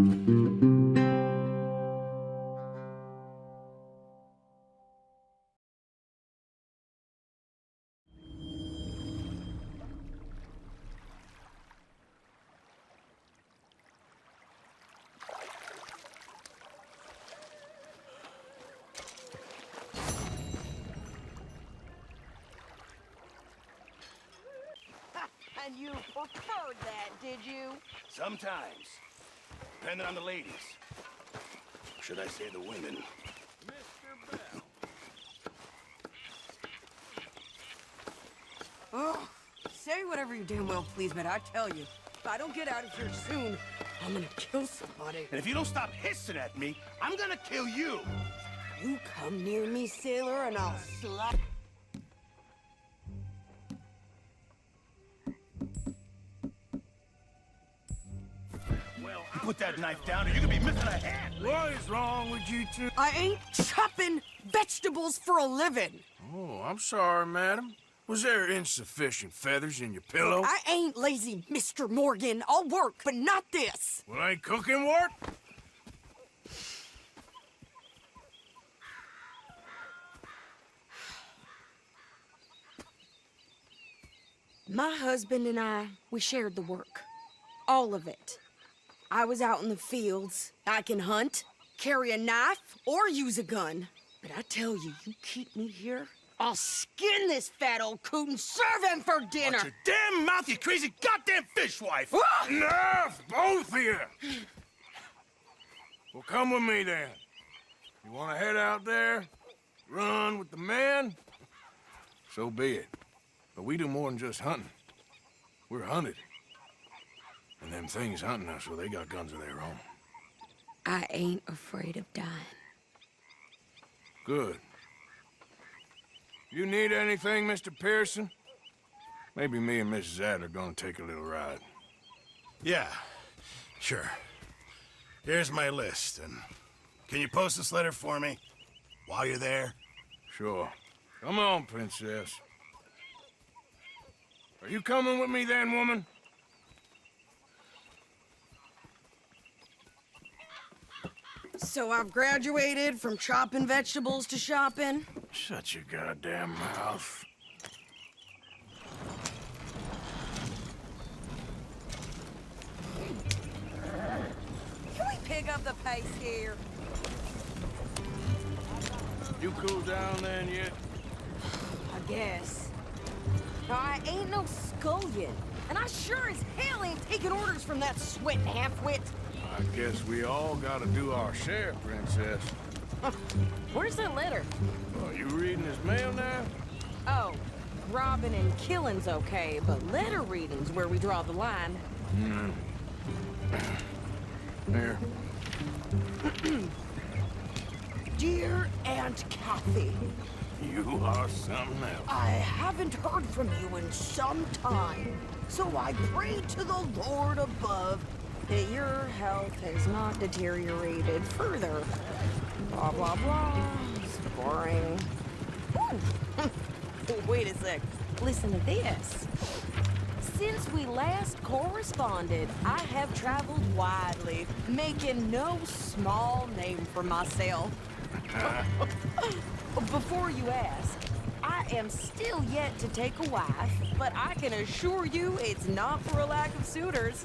And you preferred that, did you? Sometimes. Depending on the ladies. Should I say the women? Mr. Bell. Oh, say whatever you damn well please, but I tell you, if I don't get out of here soon, I'm gonna kill somebody. And if you don't stop hissing at me, I'm gonna kill you! You come near me, sailor, and I'll slap... Well, put that knife down or you're gonna be missing a hand! What is wrong with you two? I ain't chopping vegetables for a living. Oh, I'm sorry, madam. Was there insufficient feathers in your pillow? I ain't lazy, Mr. Morgan. I'll work, but not this. Well, ain't cooking work? My husband and I, we shared the work. All of it. I was out in the fields. I can hunt, carry a knife, or use a gun. But I tell you, you keep me here, I'll skin this fat old coot and serve him for dinner. Watch your damn mouth, you crazy goddamn fishwife! Enough, both of you! Well, come with me then. You want to head out there, run with the men? So be it. But we do more than just hunting. We're hunted. And them things hunting us, well, they got guns of their own. I ain't afraid of dying. Good. You need anything, Mr. Pearson? Maybe me and Mrs. Adler gonna take a little ride. Yeah, sure. Here's my list, and can you post this letter for me while you're there? Sure. Come on, Princess. Are you coming with me then, woman? So I've graduated from chopping vegetables to shopping. Shut your goddamn mouth. Can we pick up the pace here? You cool down then yet? I guess. Now, I ain't no scullion, and I sure as hell ain't taking orders from that sweating half-wit. I guess we all gotta do our share, Princess. Where's that letter? Are you reading his mail now? Oh, robbing and killing's okay, but letter reading's where we draw the line. Here. Dear Aunt Kathy, You are something else. I haven't heard from you in some time, so I pray to the Lord above that your health has not deteriorated further. Blah, blah, blah. It's boring. Wait a sec. Listen to this. Since we last corresponded, I have traveled widely, making no small name for myself. Before you ask, I am still yet to take a wife, but I can assure you it's not for a lack of suitors.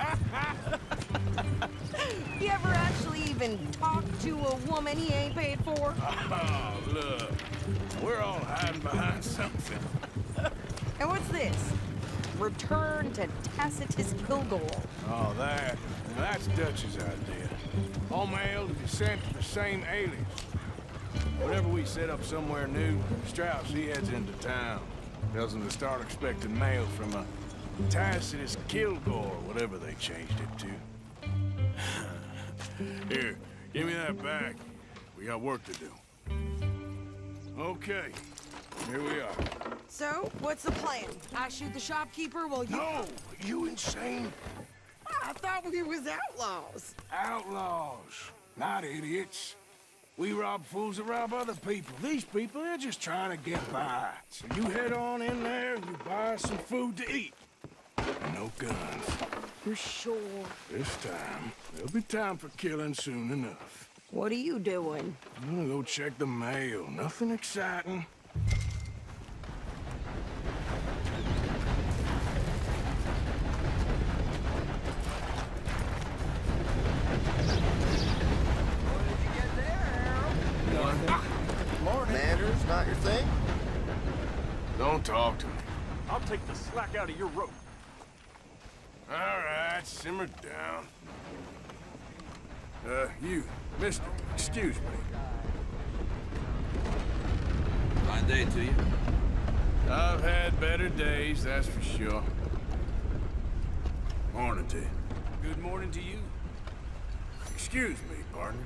You ever actually even talked to a woman he ain't paid for? Oh, look. We're all hiding behind something. And what's this? Return to Tacitus Kilgore. Oh, that's Dutch's idea. All mail is sent to the same alias. Whenever we set up somewhere new, Strauss, he heads into town. Tells them to start expecting mail from a Tacitus Kilgore, whatever they changed it to. Here, give me that back. We got work to do. Okay, here we are. So, what's the plan? I shoot the shopkeeper while you... No, you insane? I thought we was outlaws. Outlaws, not idiots. We rob fools that rob other people. These people, they're just trying to get by. So you head on in there and you buy some food to eat. No guns. You sure? This time, there'll be time for killing soon enough. What are you doing? I'm gonna go check the mail. Nothing exciting. Manners not your thing? Don't talk to me. I'll take the slack out of your rope. All right, simmer down. You, mister, excuse me. Fine day to you. I've had better days, that's for sure. Morning to you. Good morning to you. Excuse me, partner.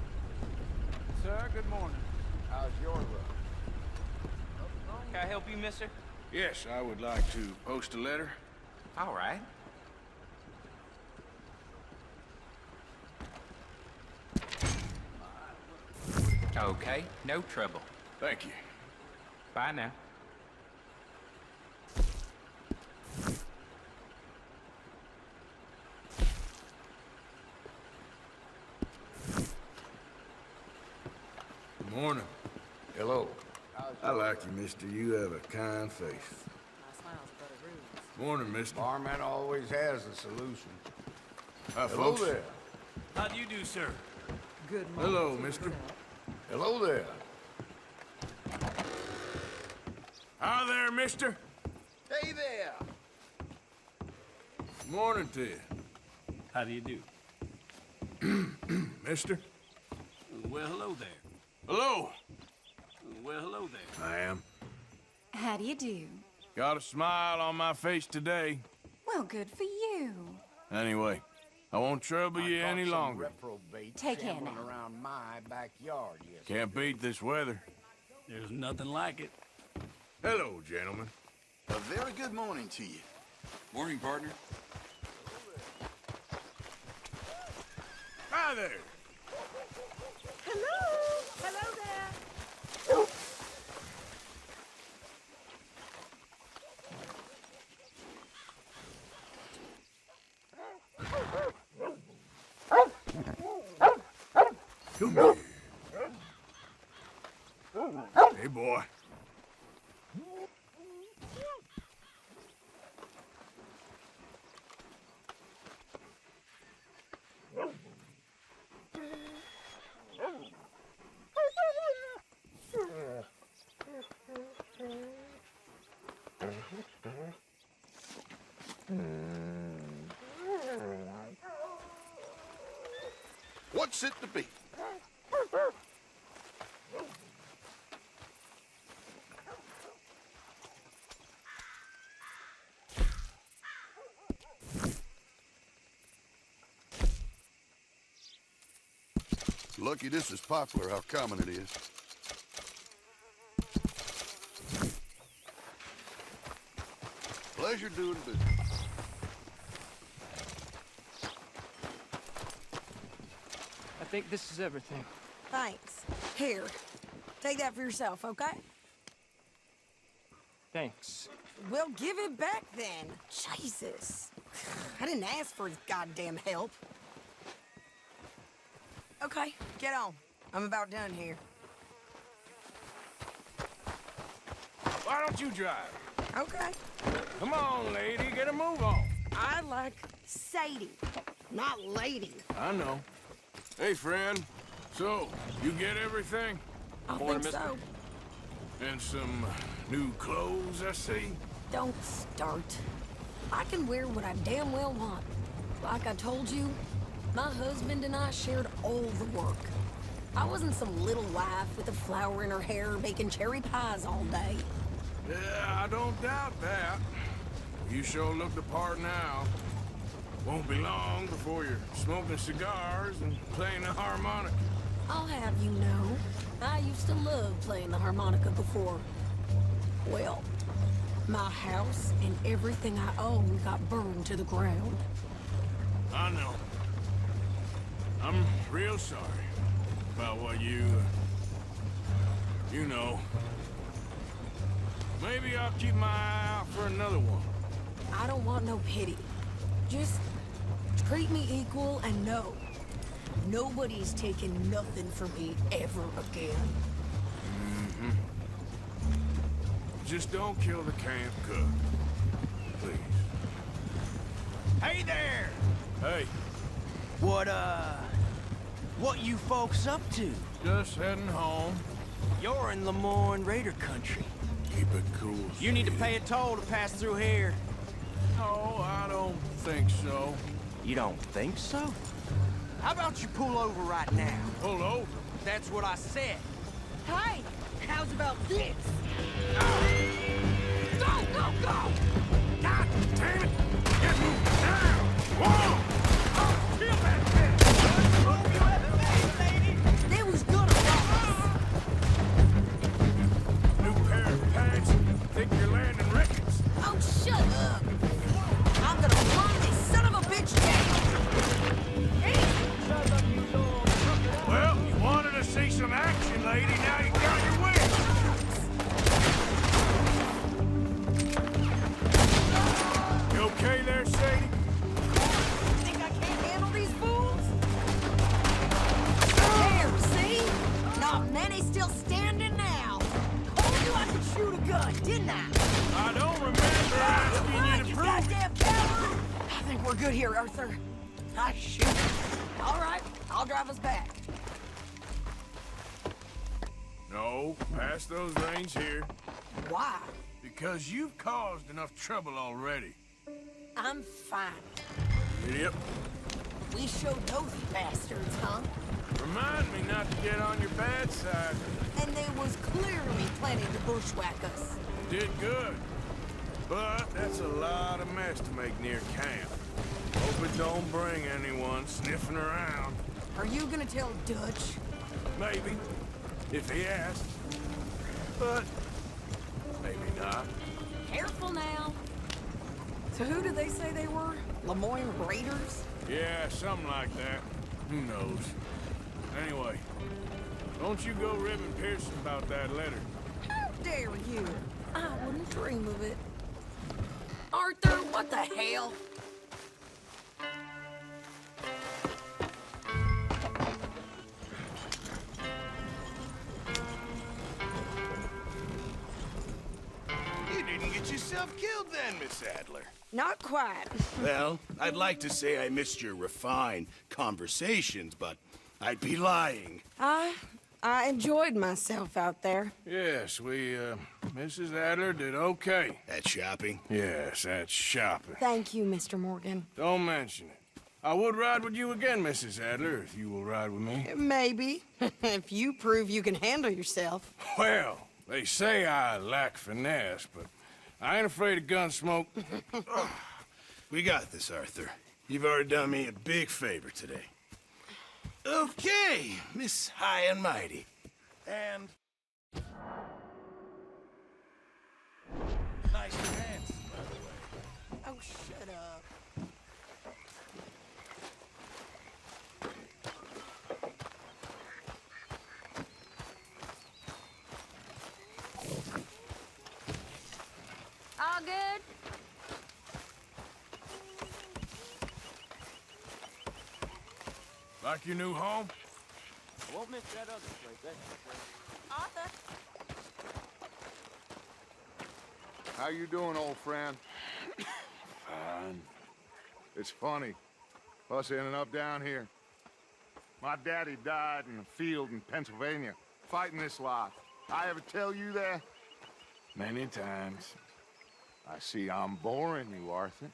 Sir, good morning. How's your run? Can I help you, mister? Yes, I would like to post a letter. All right. Okay, no trouble. Thank you. Bye now. Good morning. Hello. I like you, mister. You have a kind face. Morning, mister. Barman always has a solution. Hi, Hello folks. there. How do you do, sir? Hello, mister. Hello there. Hi there, mister. Hey there. Morning to you, How do you do? mister. Well, hello there. Hello. Well, hello there. I am. How do you do? Got a smile on my face today. Well, good for you. Anyway, I won't trouble you any longer. Reprobate Take care shambling now. around my backyard, yes. Can't beat this weather. There's nothing like it. Hello, gentlemen. A very good morning to you. Morning, partner. Hi there. Hello? Hello there. Come here. Hey, boy. What's it to be? Lucky this is popular, how common it is. Pleasure doing business. I think this is everything. Thanks. Here. Take that for yourself, okay? Thanks. Well, give it back then. Jesus. I didn't ask for his goddamn help. Okay, get on. I'm about done here. Why don't you drive? Okay. Come on, lady, get a move on. I like Sadie, not lady. I know. Hey, friend. So, you get everything? I Morning, think so. And some new clothes, I see? Don't start. I can wear what I damn well want. Like I told you, my husband and I shared all the work. I wasn't some little wife with a flower in her hair baking cherry pies all day. Yeah, I don't doubt that. You sure look the part now. Won't be long before you're smoking cigars and playing the harmonica. I'll have you know, I used to love playing the harmonica before. Well, my house and everything I own got burned to the ground. I know. I'm real sorry about what you know. Maybe I'll keep my eye out for another one. I don't want no pity. Just treat me equal and no. Nobody's taking nothing from me ever again. Just don't kill the camp cook. Please. Hey there! Hey, What you folks up to? just heading home. You're in Lemoyne Raider country. Keep it cool. You need to pay a toll to pass through here. No, I don't think so. You don't think so? How about you pull over right now? Pull over. That's what I said. Hey, how's about this? Go, go, go! God damn it! Get down! Whoa! Kill that They was gonna rob new pair of pants. Think you're landing Ricketts. us. Oh, shut up! I'm gonna run this son of a bitch down! Well, you wanted to see some action, lady. Now you got your wish. You okay there, Sadie? Think I can't handle these fools? There, see? Not many still standing now. Told you I could shoot a gun, didn't I? I don't remember asking you Right, to you prove. goddamn coward! I think we're good here, Arthur. I shoot. All right, I'll drive us back. No, pass those reins here. Why? Because you've caused enough trouble already. I'm fine. Idiot. We showed nosy bastards, huh? Remind me not to get on your bad side. And they was clearly planning to bushwhack us. Did good. But that's a lot of mess to make near camp. Hope it don't bring anyone sniffing around. Are you gonna tell Dutch? Maybe. If he asks. But maybe not. Careful now. So who did they say they were? Lemoyne Raiders? Yeah, something like that. Who knows? Anyway, don't you go ribbing Pearson about that letter. How dare you? I wouldn't dream of it. Arthur, what the hell? You didn't get yourself killed then, Miss Adler. Not quite. Well, I'd like to say I missed your refined conversations, but I'd be lying. I enjoyed myself out there. Yes, Mrs. Adler did okay. At shopping? Yes, that's shopping. Thank you, Mr. Morgan. Don't mention it. I would ride with you again, Mrs. Adler, if you will ride with me. Maybe. If you prove you can handle yourself. Well, they say I lack finesse, but I ain't afraid of gun smoke. We got this, Arthur. You've already done me a big favor today. Okay, Miss High and Mighty. And... nice pants, by the way. Oh, shut up. All good? Like your new home? I won't miss that other place, that's for sure. Arthur? How you doing, old friend? Fine. It's funny. Us ending up down here. My daddy died in the field in Pennsylvania, fighting this lot. I ever tell you that? Many times. I see I'm boring you, Arthur.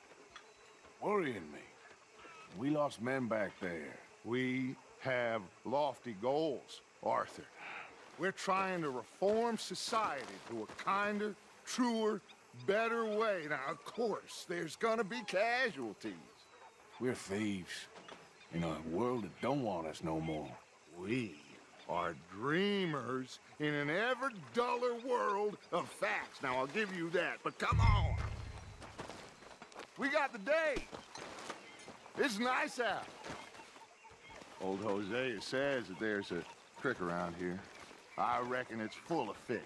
Worrying me. We lost men back there. We have lofty goals, Arthur. We're trying to reform society to a kinder, truer, better way. Now, of course, there's gonna be casualties. We're thieves. In a world that don't want us no more. We are dreamers in an ever duller world of facts. Now, I'll give you that, but come on. We got the day. It's nice out. Old Hosea says that there's a creek around here. I reckon it's full of fish.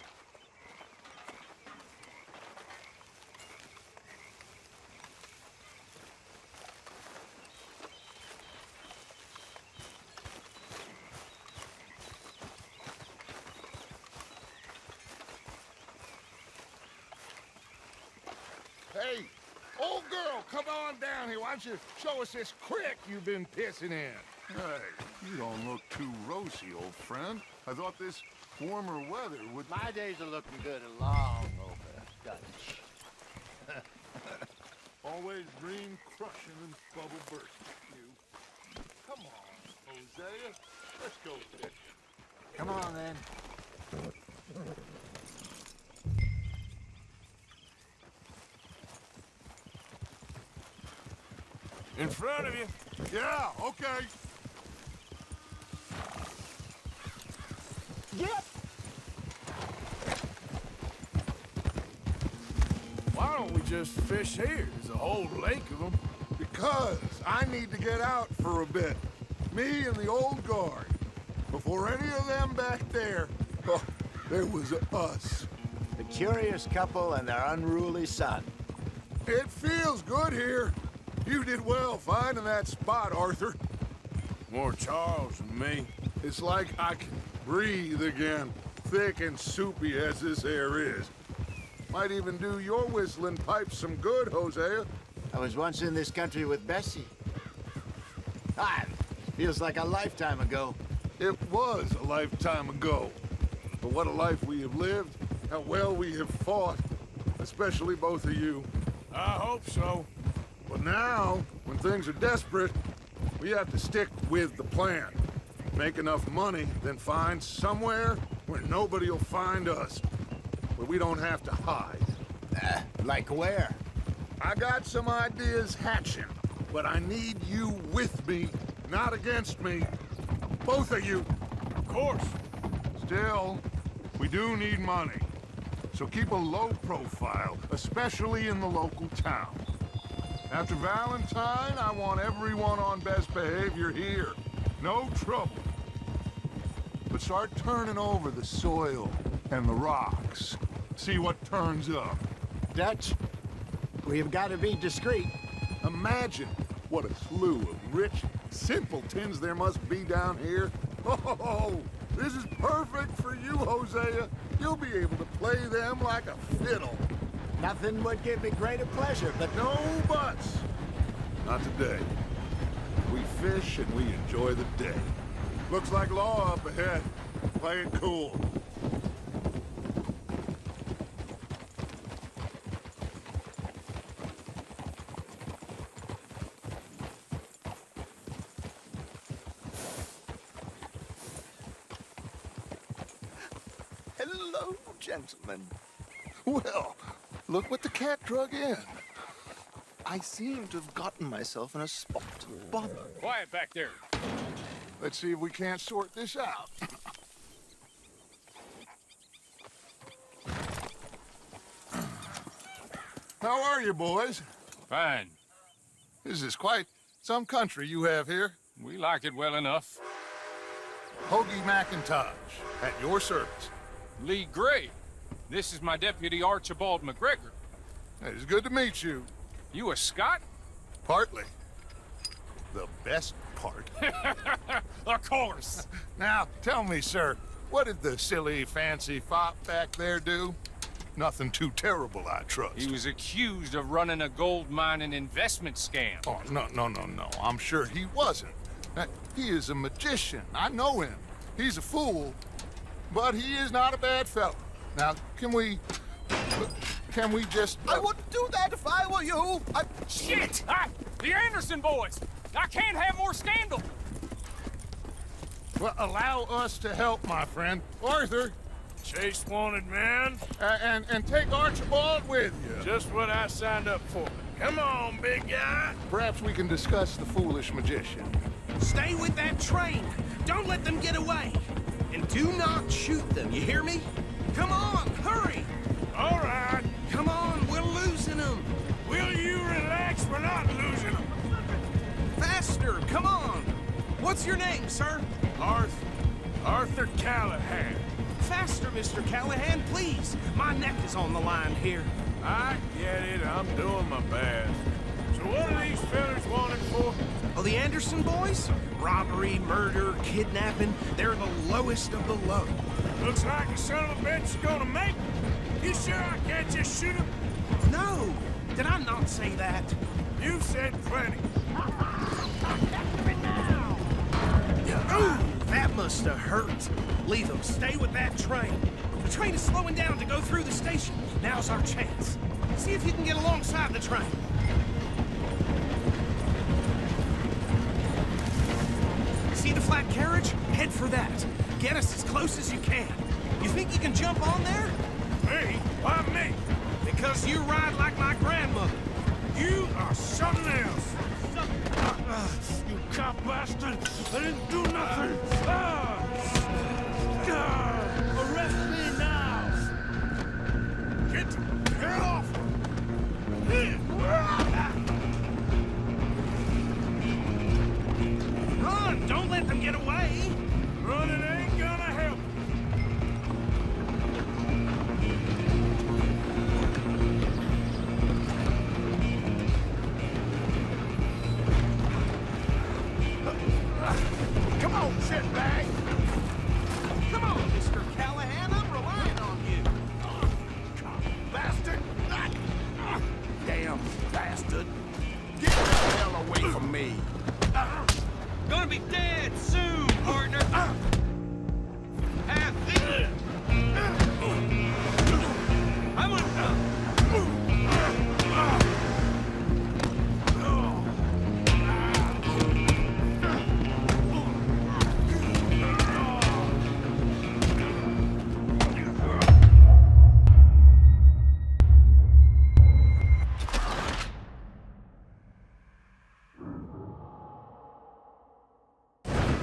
Hey, old girl, come on down here. Why don't you show us this creek you've been pissing in? Hey, you don't look too rosy, old friend. I thought this warmer weather would... My days are looking good and long over, Dutch. Always dream crushing and bubble bursting, you. Come on, Hosea. Let's go fishing. Come on, then. In front of you. Yeah, okay. Why don't we just fish here? There's a whole lake of them. Because I need to get out for a bit. Me and the old guard. Before any of them back there, oh, there was us. The curious couple and their unruly son. It feels good here. You did well finding that spot, Arthur. More Charles than me. It's like I can breathe again, thick and soupy as this air is. Might even do your whistling pipes some good, Hosea. I was once in this country with Bessie. Feels like a lifetime ago. It was a lifetime ago. But what a life we have lived, how well we have fought, especially both of you. I hope so. But now, when things are desperate, we have to stick with the plan. Make enough money, then find somewhere where nobody will find us. Where we don't have to hide. Like where? I got some ideas hatching, but I need you with me, not against me. Both of you. Of course. Still, we do need money. So keep a low profile, especially in the local town. After Valentine, I want everyone on best behavior here. No trouble. But start turning over the soil and the rocks. See what turns up. Dutch, we've got to be discreet. Imagine what a slew of rich simpletons there must be down here. Oh, this is perfect for you, Hosea. You'll be able to play them like a fiddle. Nothing would give me greater pleasure, but No buts. Not today. We fish and we enjoy the day. Looks like law up ahead. Play it cool. Hello, gentlemen. Well, look what the cat drug in. I seem to have gotten myself in a spot of bother. Quiet back there. Let's see if we can't sort this out. How are you, boys? Fine. This is quite some country you have here. We like it well enough. Hoagie McIntosh, at your service. Lee Gray. This is my deputy, Archibald McGregor. It's good to meet you. You a Scot? Partly. The best part. Of course. Now, tell me, sir, what did the silly, fancy fop back there do? Nothing too terrible, I trust. He was accused of running a gold mining investment scam. Oh, no. I'm sure he wasn't. He is a magician. I know him. He's a fool, but he is not a bad fellow. Now, can we just... I wouldn't do that if I were you. Shit! The Anderson boys! I can't have more scandal! Well, allow us to help, my friend. Arthur, Chase wanted man. and take Archibald with you. Just what I signed up for. Come on, big guy. Perhaps we can discuss the foolish magician. Stay with that train. Don't let them get away. And do not shoot them, you hear me? Come on, hurry! All right. Come on, we're losing them. Will you relax? We're not losing them. Faster, come on. What's your name, sir? Arthur Callahan. Faster, Mr. Callahan, please. My neck is on the line here. I get it. I'm doing my best. So what are these fellas wanted for? Oh, the Anderson boys? Robbery, murder, kidnapping. They're the lowest of the low. Looks like the son of a bitch is gonna make it. You sure I can't just shoot him? No, Did I not say that? You've said plenty. Ooh, that must have hurt. Leave them. Stay with that train. The train is slowing down to go through the station. Now's our chance. See if you can get alongside the train. See the flat carriage? Head for that. Get us as close as you can. You think you can jump on there? Me? Why me? Because you ride like my grandmother. You are something else. You cop bastard! I didn't do nothing! Arrest me now! Get the hell off! Run! Don't let them get away! Running ain't gonna help! Come on, shitbag! Come on, Mr. Callahan, I'm relying on you. Bastard! Damn bastard. Get the hell away from me! Gonna be dead soon, partner. Have this. I'm gonna...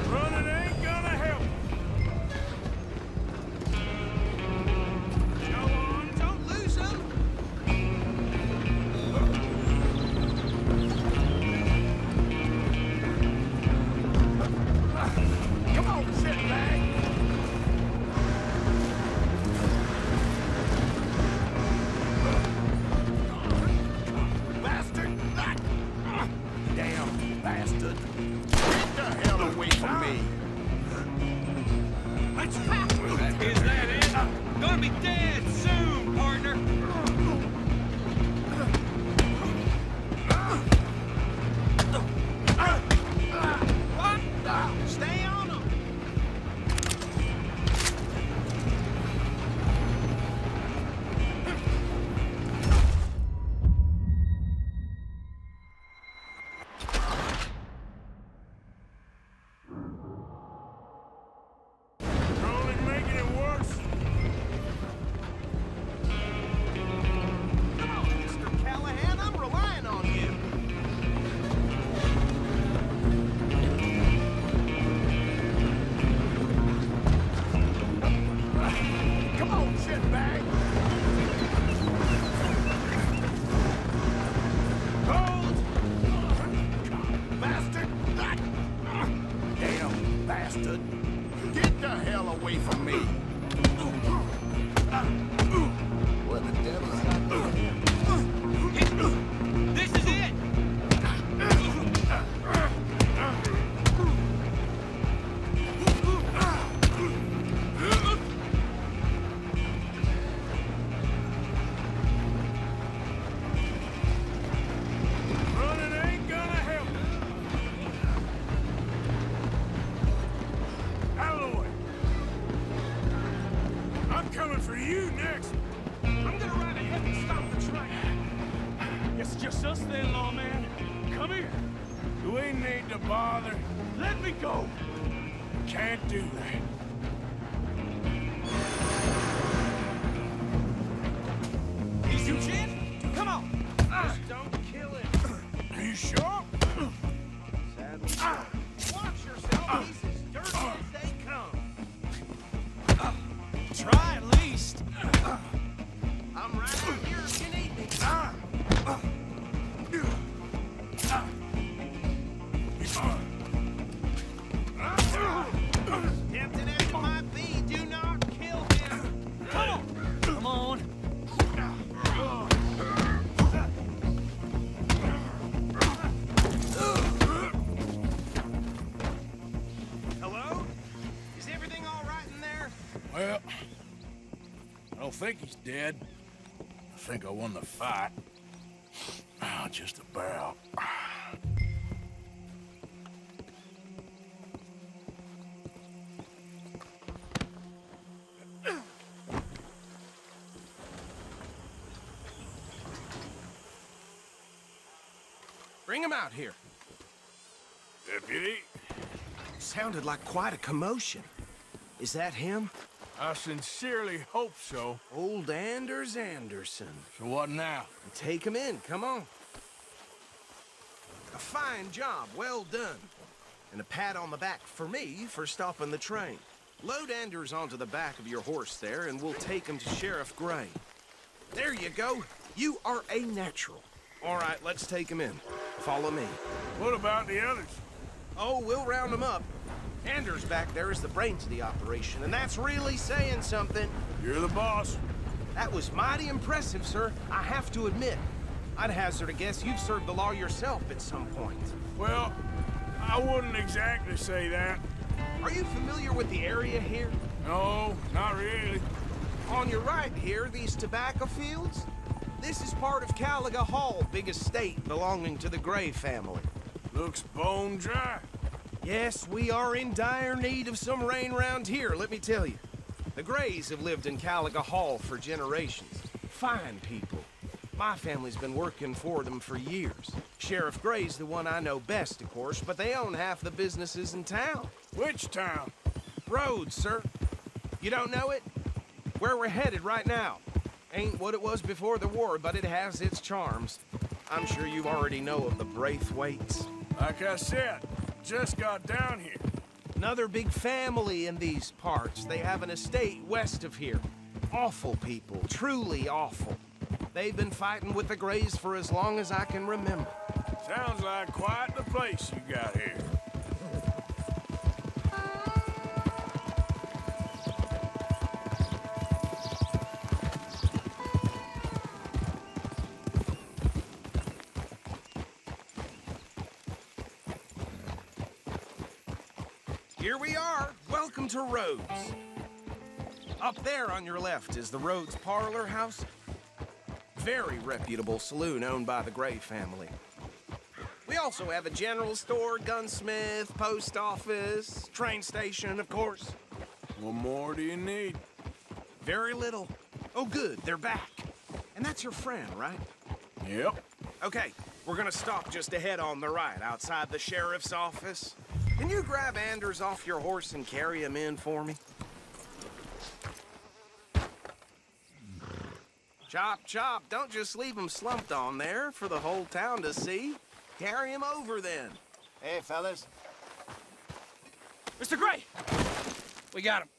Running ain't gonna help! Go on, don't lose them. Come on, shitbag! Bastard! Damn bastard. Get the hell away from me! Is that it? Gonna be dead soon, partner. What? Stay on them. You're only making it worse! Come on, Mr. Callahan, I'm relying on you. Come on, shitbag! Hold! Bastard! Damn bastard. Get the hell away from me! What the devil's that doing? This is it. Running ain't gonna help! Out of the way! I'm coming for you next! I'm gonna ride ahead and stop the train. It's just us then, lawman. Come here. Do we need to bother? Let me go. Can't do that. Is you chin? Come on. Just don't kill him. Are you sure? Watch yourself. He's as dirty as they come. Try at least. I'm right out here if you need me. Tempting as it might be, do not kill him. Come on. Come on. Hello? Is everything all right in there? Well, I don't think he's dead. I think I won the fight. just about. Bring him out here. Deputy, Sounded like quite a commotion. Is that him? I sincerely hope so. Old Anders Anderson. So what now? Take him in, come on. A fine job, well done. And a pat on the back for me for stopping the train. Load Anders onto the back of your horse there, and we'll take him to Sheriff Gray. There you go. You are a natural. All right, let's take him in. Follow me. What about the others? Oh, we'll round them up. Anders back there is the brains of the operation, and that's really saying something. You're the boss. That was mighty impressive, sir. I have to admit. I'd hazard a guess you've served the law yourself at some point. Well, I wouldn't exactly say that. Are you familiar with the area here? No, not really. On your right here, these tobacco fields? This is part of Caliga Hall, big estate belonging to the Gray family. Looks bone dry. Yes, we are in dire need of some rain round here, let me tell you. The Grays have lived in Caliga Hall for generations. Fine people. My family's been working for them for years. Sheriff Gray's the one I know best, of course, but they own half the businesses in town. Which town? Rhodes, sir. You don't know it? Where we're headed right now. Ain't what it was before the war, but it has its charms. I'm sure you already know of the Braithwaites. Like I said, just got down here. Another big family in these parts. They have an estate west of here. Awful people, truly awful. They've been fighting with the Grays for as long as I can remember. Sounds like quite the place you got here. Here we are. Welcome to Rhodes. Up there on your left is the Rhodes Parlor House. Very reputable saloon owned by the Gray family. We also have a general store, gunsmith, post office, train station, of course. What more do you need? Very little. Oh, good, they're back. And that's your friend, right? Yep. Okay, we're gonna stop just ahead on the right, outside the sheriff's office. Can you grab Anders off your horse and carry him in for me? Chop, chop. Don't just leave him slumped on there for the whole town to see. Carry him over, then. Hey, fellas. Mr. Gray! We got him.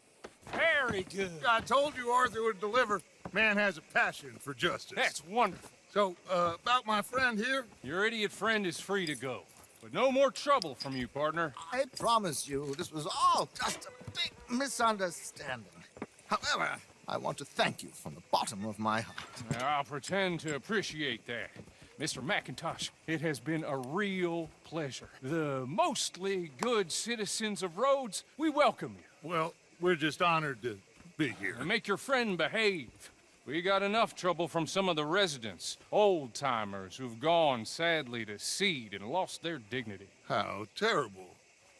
Very good. I told you Arthur would deliver. Man has a passion for justice. That's wonderful. So, about my friend here? Your idiot friend is free to go. But no more trouble from you, partner. I promise you, this was all just a big misunderstanding. However, I want to thank you from the bottom of my heart. I'll pretend to appreciate that. Mr. McIntosh, it has been a real pleasure. The mostly good citizens of Rhodes, we welcome you. Well, we're just honored to be here. And make your friend behave. We got enough trouble from some of the residents, old-timers who've gone, sadly, to seed and lost their dignity. How terrible.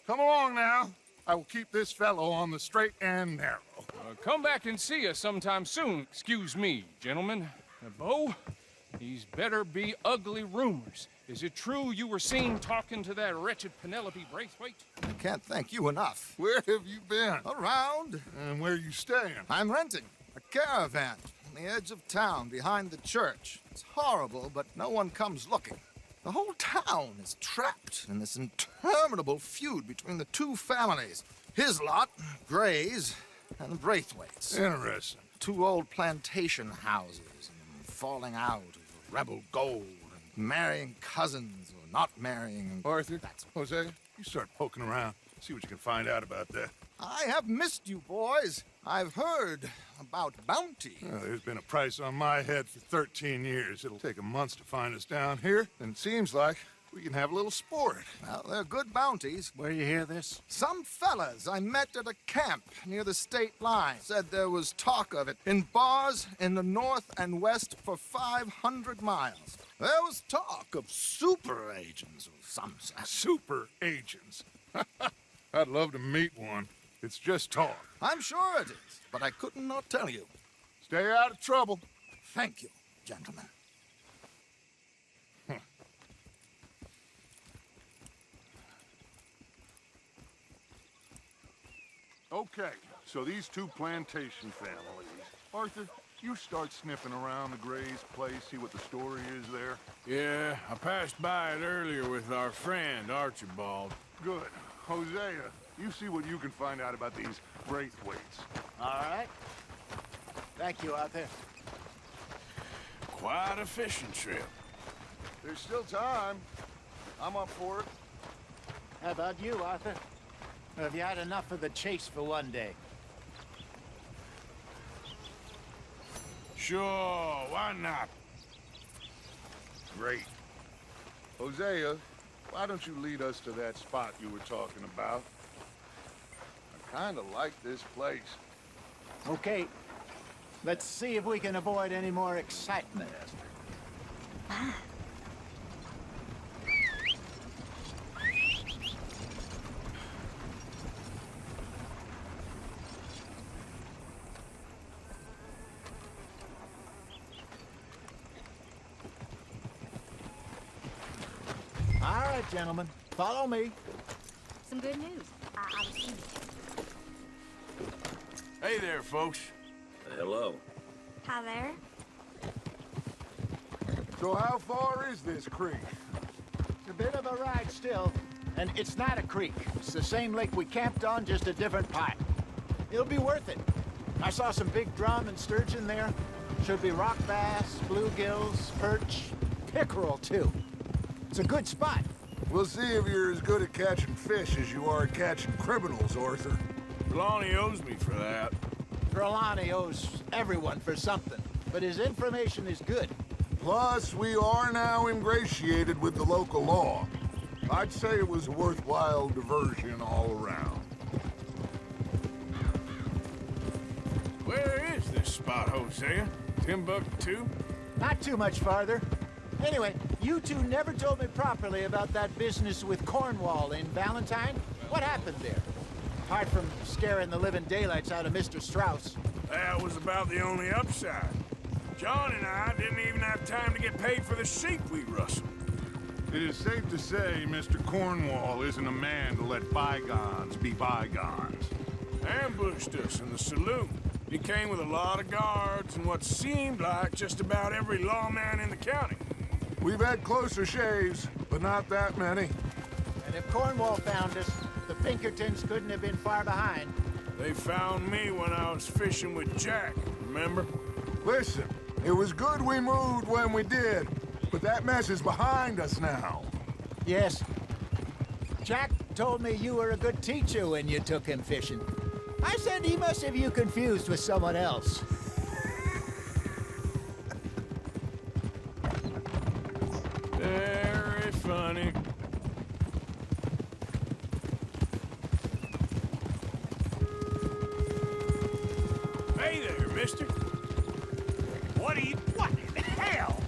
Come along now. I will keep this fellow on the straight and narrow. Come back and see us sometime soon. Excuse me, gentlemen. Bo, these better be ugly rumors. Is it true you were seen talking to that wretched Penelope Braithwaite? I can't thank you enough. Where have you been? Around. And where you staying? I'm renting a caravan on the edge of town behind the church. It's horrible, but no one comes looking. The whole town is trapped in this interminable feud between the two families. His lot, Gray's, and the Braithwaites. Interesting. Two old plantation houses, and falling out of rebel gold, and marrying cousins or not marrying. Arthur, Jose, you start poking around. See what you can find out about that. I have missed you, boys. I've heard about bounty. Well, there's been a price on my head for 13 years. It'll take a month to find us down here, and it seems like We can have a little sport. Well, they're good bounties. Where you hear this? Some fellas I met at a camp near the state line said there was talk of it in bars in the north and west for 500 miles. There was talk of super agents of some sort. Super agents. I'd love to meet one. It's just talk. I'm sure it is, but I couldn't not tell you. Stay out of trouble. Thank you, gentlemen. Okay, so these two plantation families. Arthur, you start sniffing around the Gray's place, see what the story is there. Yeah, I passed by it earlier with our friend, Archibald. Good. Hosea, you see what you can find out about these Braithwaites. All right. Thank you, Arthur. Quite a fishing trip. There's still time. I'm up for it. How about you, Arthur? Or have you had enough of the chase for one day? Sure, why not? Great. Hosea, why don't you lead us to that spot you were talking about? I kind of like this place. Okay. Let's see if we can avoid any more excitement. All right, gentlemen. Follow me. Some good news. I was thinking. Hey there, folks. Hello. Hi there. So how far is this creek? It's a bit of a ride still, and it's not a creek. It's the same lake we camped on, just a different part. It'll be worth it. I saw some big drum and sturgeon there. Should be rock bass, bluegills, perch, pickerel too. It's a good spot. We'll see if you're as good at catching fish as you are at catching criminals, Arthur. Trelawney owes me for that. Trelawney owes everyone for something, but his information is good. Plus, we are now ingratiated with the local law. I'd say it was a worthwhile diversion all around. Where is this spot, Hosea? Timbuktu? Not too much farther. Anyway, you two never told me properly about that business with Cornwall in Valentine. What happened there? Apart from scaring the living daylights out of Mr. Strauss. That was about the only upside. John and I didn't even have time to get paid for the sheep we rustled. It is safe to say Mr. Cornwall isn't a man to let bygones be bygones. Ambushed us in the saloon. He came with a lot of guards and what seemed like just about every lawman in the county. We've had closer shaves, but not that many. And if Cornwall found us, the Pinkertons couldn't have been far behind. They found me when I was fishing with Jack, remember? Listen, it was good we moved when we did, but that mess is behind us now. Yes. Jack told me you were a good teacher when you took him fishing. I said he must have you confused with someone else. Very funny. Hey there, mister. What in the hell?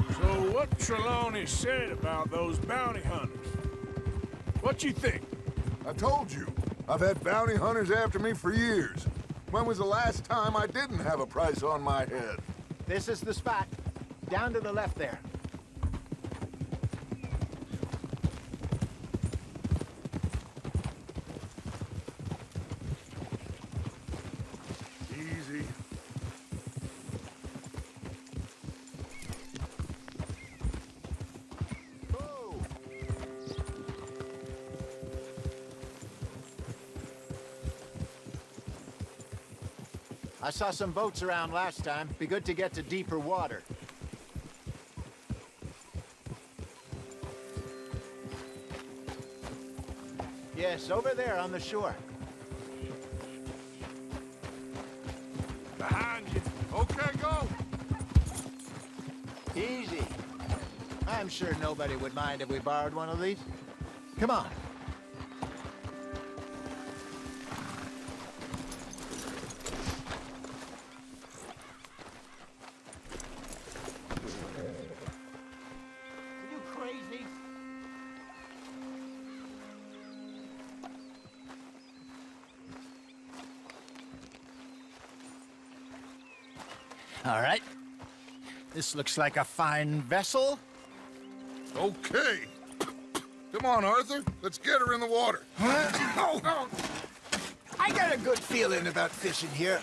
So what Trelawney said about those bounty hunters? What you think? I told you, I've had bounty hunters after me for years. When was the last time I didn't have a price on my head? This is the spot. Down to the left there. Easy. Oh. I saw some boats around last time. Be good to get to deeper water. Yes, over there on the shore. Behind you. Okay, go. Easy. I'm sure nobody would mind if we borrowed one of these. Come on. Are you crazy? All right. This looks like a fine vessel. Okay. Come on, Arthur. Let's get her in the water. Oh. I got a good feeling about fishing here.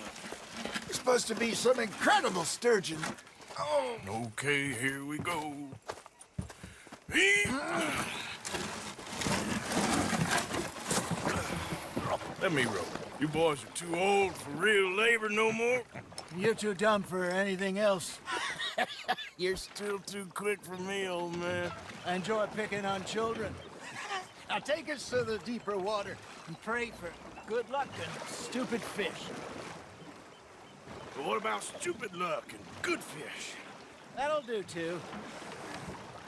It's supposed to be some incredible sturgeon. Oh. Okay, here we go. Let me row. You boys are too old for real labor no more. You're too dumb for anything else. You're still too quick for me, old man. I enjoy picking on children. Now take us to the deeper water and pray for good luck and stupid fish. But what about stupid luck and good fish? That'll do, too.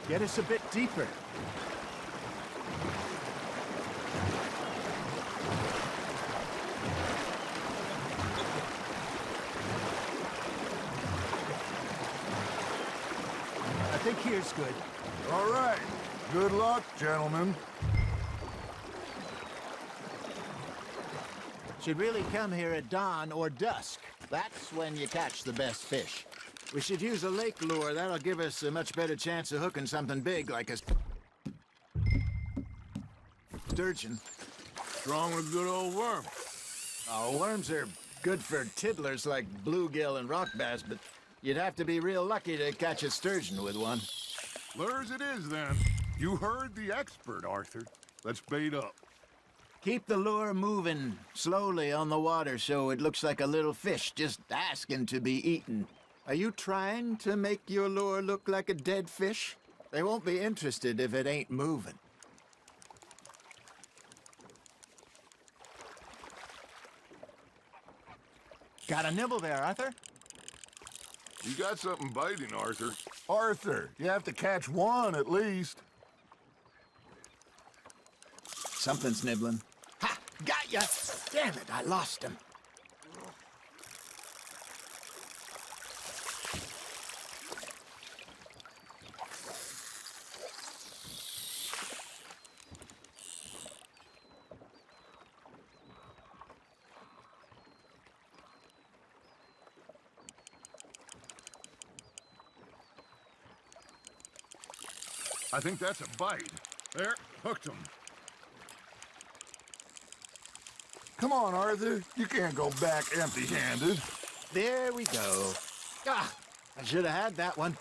Get us a bit deeper. I think here's good. All right. Good luck, gentlemen. Should really come here at dawn or dusk. That's when you catch the best fish. We should use a lake lure. That'll give us a much better chance of hooking something big like a sturgeon. Strong with a good old worm. Oh, worms are good for tiddlers like bluegill and rock bass, but you'd have to be real lucky to catch a sturgeon with one. Lures it is, then. You heard the expert, Arthur. Let's bait up. Keep the lure moving slowly on the water so it looks like a little fish just asking to be eaten. Are you trying to make your lure look like a dead fish? They won't be interested if it ain't moving. Got a nibble there, Arthur? You got something biting, Arthur. Arthur, you have to catch one at least. Something's nibbling. Ha! Got ya! Damn it, I lost him. I think that's a bite. There, hooked him. Come on, Arthur. You can't go back empty-handed. There we go. Ah, I should have had that one.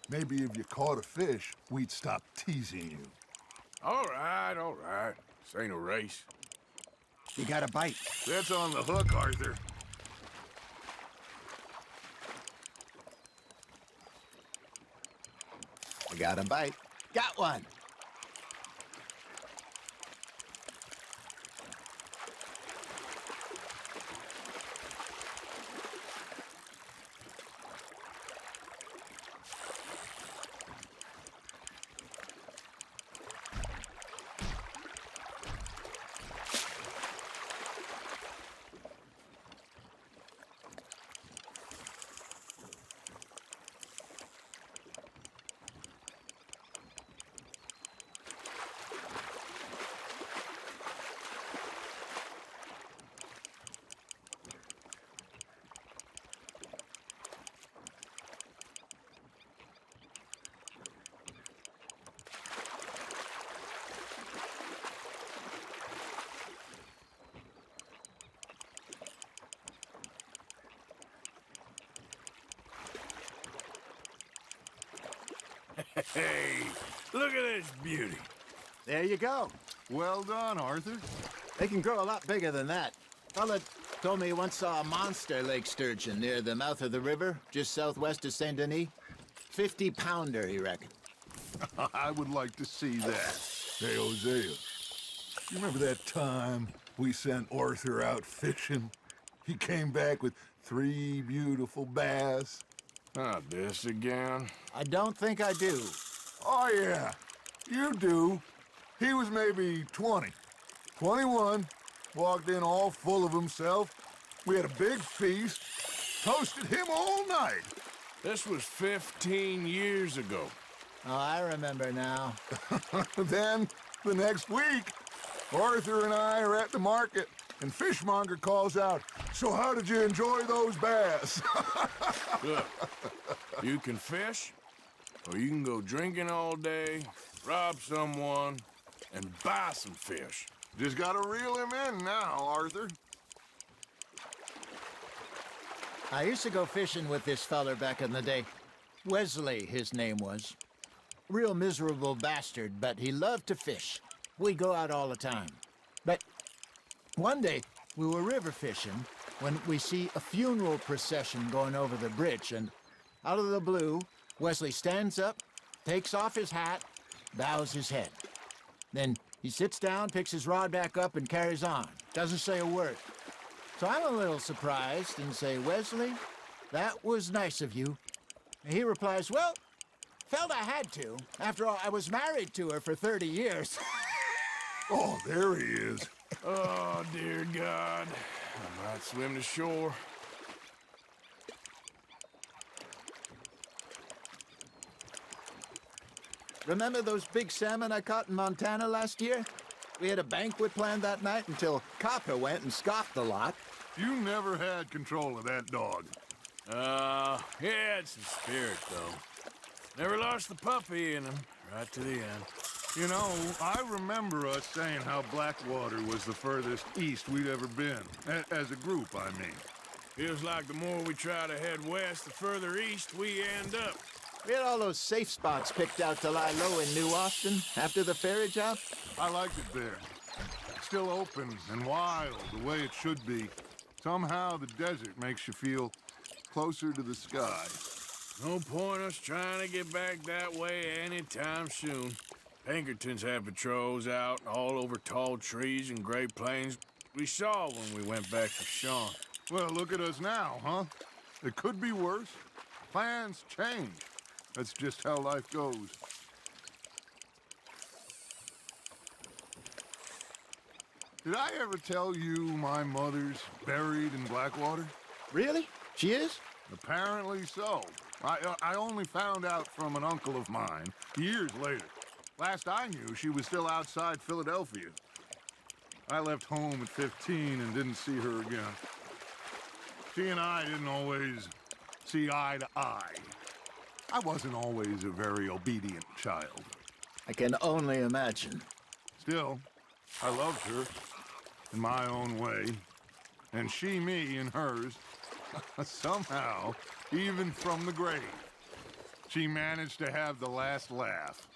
Maybe if you caught a fish, we'd stop teasing you. All right, all right. This ain't a race. You got a bite. That's on the hook, Arthur. I got a bite. Got one. Hey, look at this beauty. There you go. Well done, Arthur. They can grow a lot bigger than that. Fella told me he once saw a monster lake sturgeon near the mouth of the river, just southwest of Saint Denis. 50-pounder, he reckoned. I would like to see that. Hey, Hosea, you remember that time we sent Arthur out fishing? He came back with 3 beautiful bass. Not this again. I don't think I do. Oh, yeah, you do. He was maybe 20, 21, walked in all full of himself. We had a big feast, toasted him all night. This was 15 years ago. Oh, I remember now. Then, the next week, Arthur and I are at the market, and Fishmonger calls out, "So how did you enjoy those bass?" Look, you can fish, or you can go drinking all day, rob someone, and buy some fish. Just gotta reel him in now, Arthur. I used to go fishing with this feller back in the day. Wesley, his name was. Real miserable bastard, but he loved to fish. We'd go out all the time. But one day, we were river fishing when we see a funeral procession going over the bridge, and out of the blue, Wesley stands up, takes off his hat, bows his head. Then he sits down, picks his rod back up, and carries on. Doesn't say a word. So I'm a little surprised and say, "Wesley, that was nice of you." And he replies, "Well, felt I had to. After all, I was married to her for 30 years. Oh, there he is. Oh, dear God. I might swim to shore. Remember those big salmon I caught in Montana last year? We had a banquet planned that night until Copper went and scoffed the lot. You never had control of that dog. He had some spirit, though. Never lost the puppy in him, right to the end. You know, I remember us saying how Blackwater was the furthest east we'd ever been. As a group, I mean. Feels like the more we try to head west, the further east we end up. We had all those safe spots picked out to lie low in New Austin after the ferry job. I liked it there. Still open and wild, the way it should be. Somehow the desert makes you feel closer to the sky. No point us trying to get back that way anytime soon. Pinkertons had patrols out all over tall trees and Great Plains. We saw when we went back to Sean. Well, look at us now, huh? It could be worse. Plans change. That's just how life goes. Did I ever tell you my mother's buried in Blackwater? Really? She is? Apparently so. I only found out from an uncle of mine years later. Last I knew, she was still outside Philadelphia. I left home at 15 and didn't see her again. She and I didn't always see eye to eye. I wasn't always a very obedient child. I can only imagine. Still, I loved her in my own way, and she me in hers. Somehow, even from the grave, she managed to have the last laugh.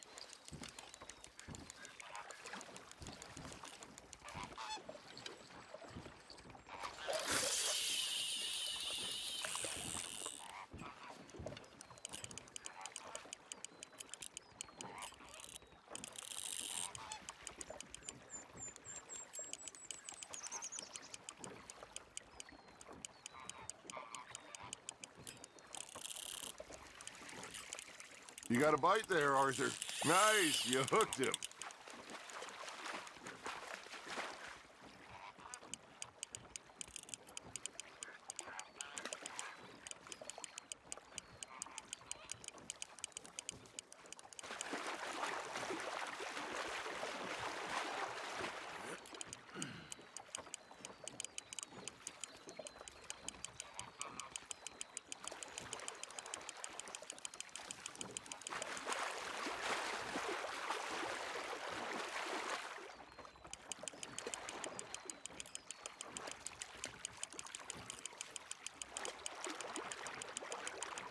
You got a bite there, Arthur. Nice, you hooked him.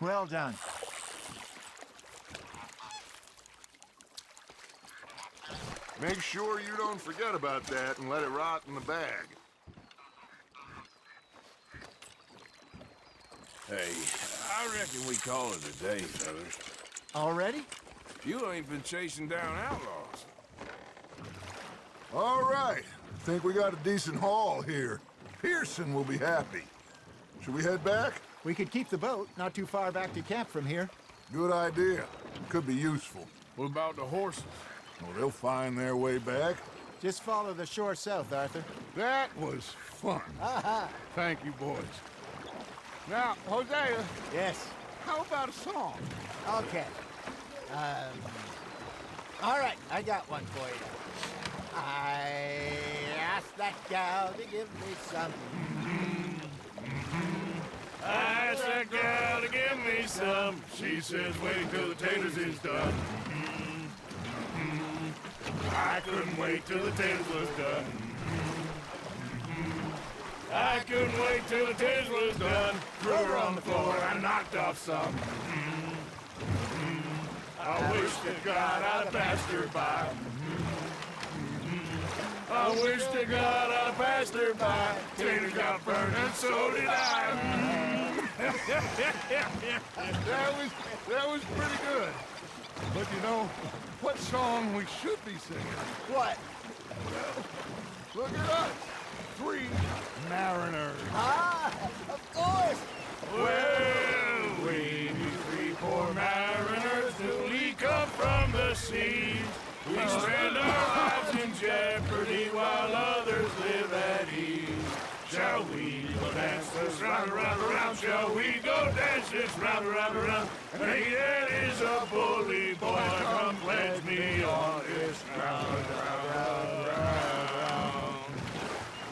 Well done. Make sure you don't forget about that and let it rot in the bag. Hey, I reckon we call it a day, fellas. Already? You ain't been chasing down outlaws. All right. Think we got a decent haul here. Pearson will be happy. Should we head back? We could keep the boat not too far back to camp from here. Good idea. Could be useful. What about the horses? Well, they'll find their way back. Just follow the shore south, Arthur. That was fun. Thank you, boys. Now, Hosea, Yes. how about a song? Okay. All right, I got one for you. I asked that gal to give me some. I asked that gal to give me some. She says, wait till the taters is done. I couldn't wait till the taters was done. I couldn't wait till the taters was done. Threw her on the floor and I knocked off some. I wish to God I'd passed her by. I wish to God I passed her by. Taters got burned and so did I. That was pretty good. But you know, what song we should be singing? What? Look at us. 3 mariners. Ah, of course. Well, we 3 poor mariners newly come from the seas. We spend our lives in jeopardy while others live at ease. Shall we go dance this round, around, around? Shall we go dance this round, around, around? Hey, that is a bully boy. Come pledge me on this round, round, round.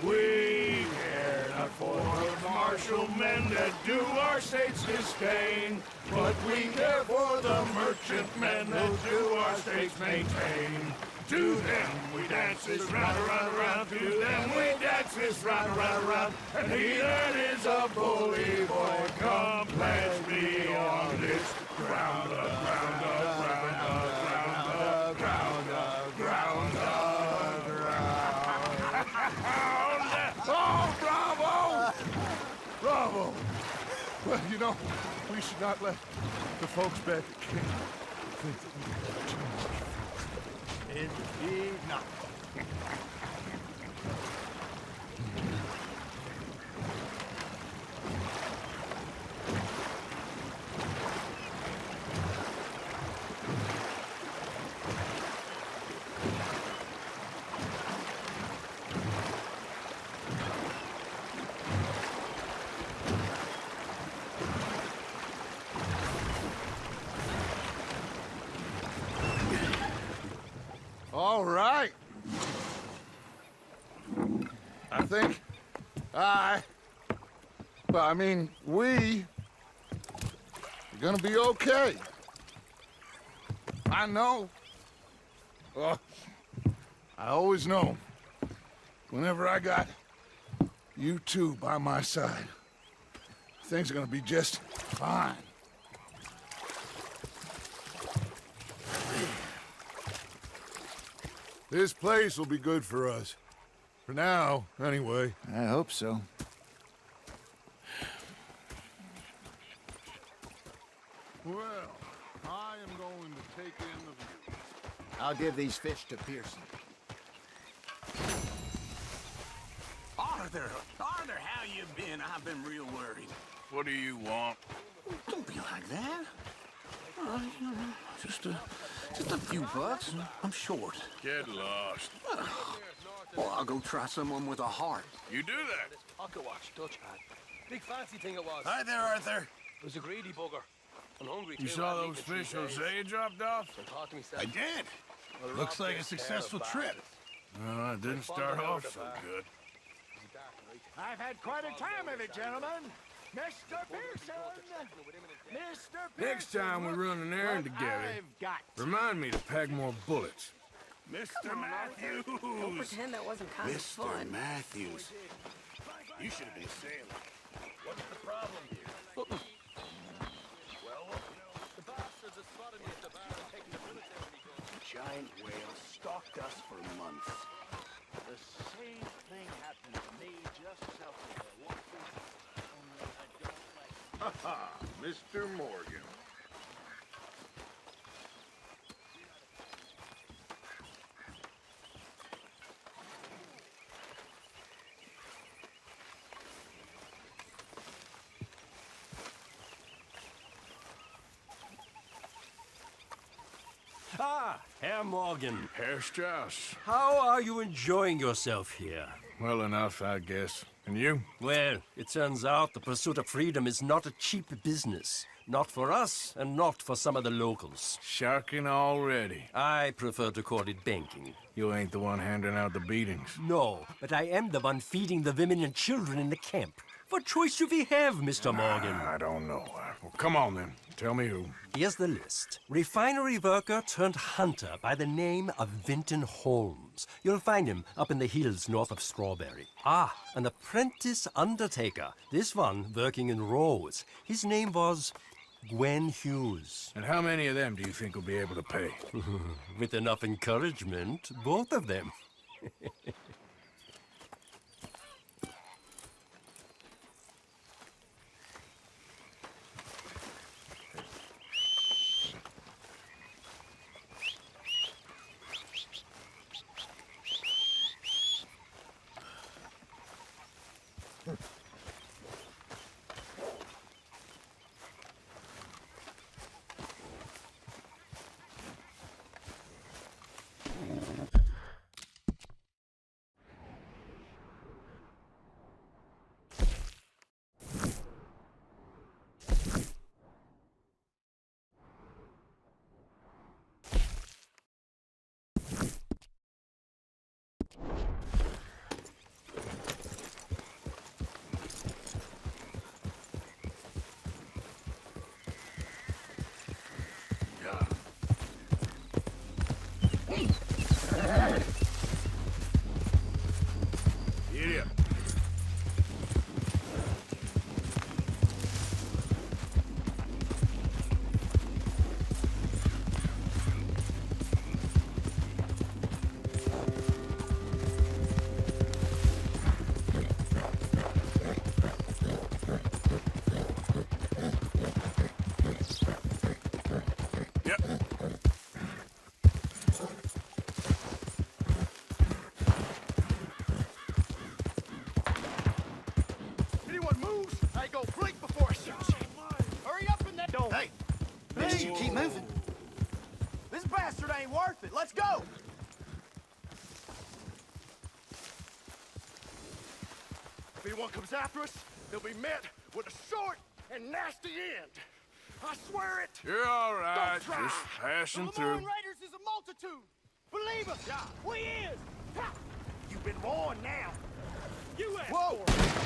We care not for the martial men that do our state's disdain, but we care for the merchant men that do our state's maintain. To them we dance this round, around, around. To them we dance this round, around, around. And he that is a bully boy, come pledge me on this ground, ground, ground, ground, ground, ground, ground. Oh, bravo! Bravo! Well, you know, we should not let the folks back at camp think that we have too much. Indeed not. All right. I think we are gonna be okay. I know. I always know. Whenever I got you two by my side, things are gonna be just fine. This place will be good for us. For now, anyway. I hope so. Well, I am going to take in the view. I'll give these fish to Pearson. Arthur, how you been? I've been real worried. What do you want? Don't be like that. You know, just a few bucks. I'm short. Get lost. Well, I'll go try someone with a heart. You do that. I'll go watch Dutch man. Big fancy thing it was. Hi there, Arthur. It was a greedy bugger. I'm hungry too. You saw I've those eaten in fish 3 days. Hosea dropped off? So I thought to myself, I did. well, Looks Rob like a takes successful care of trip. bad. It didn't start off so good. I've had quite a time of it, gentlemen. Mr. Pearson! Mr. Pearson! Next time we run an errand together, I've got. remind me to pack more bullets. Mr. Matthews. Don't pretend that wasn't kind of Mr. fun. Matthews. You should have been sailing. What's the problem here? Well, The bastards have spotted me at the bar and taken the bullets out of me gun. giant whale stalked us for Mr. Morgan. Ah, Herr Morgan. Herr Strauss. How are you enjoying yourself here? Well enough, I guess. And you? Well, it turns out the pursuit of freedom is not a cheap business. Not for us, and not for some of the locals. Sharking already. I prefer to call it banking. You ain't the one handing out the beatings. No, but I am the one feeding the women and children in the camp. What choice do we have, Mr. Morgan? I don't know. Well, come on then. Tell me who. Here's the list. Refinery worker turned hunter by the name of Vinton Holmes. You'll find him up in the hills north of Strawberry. Ah, an apprentice undertaker. This one working in Rose. His name was Gwen Hughes. And how many of them do you think will be able to pay? With enough encouragement, both of them. Keep moving. This bastard ain't worth it. Let's go. If anyone comes after us, they'll be met with a short and nasty end. I swear it. You're all right. Don't try. Just passing The through. Lamorne Raiders is a multitude. Believe us. Yeah. We is. Ha! You've been warned now. You asked Whoa. for it.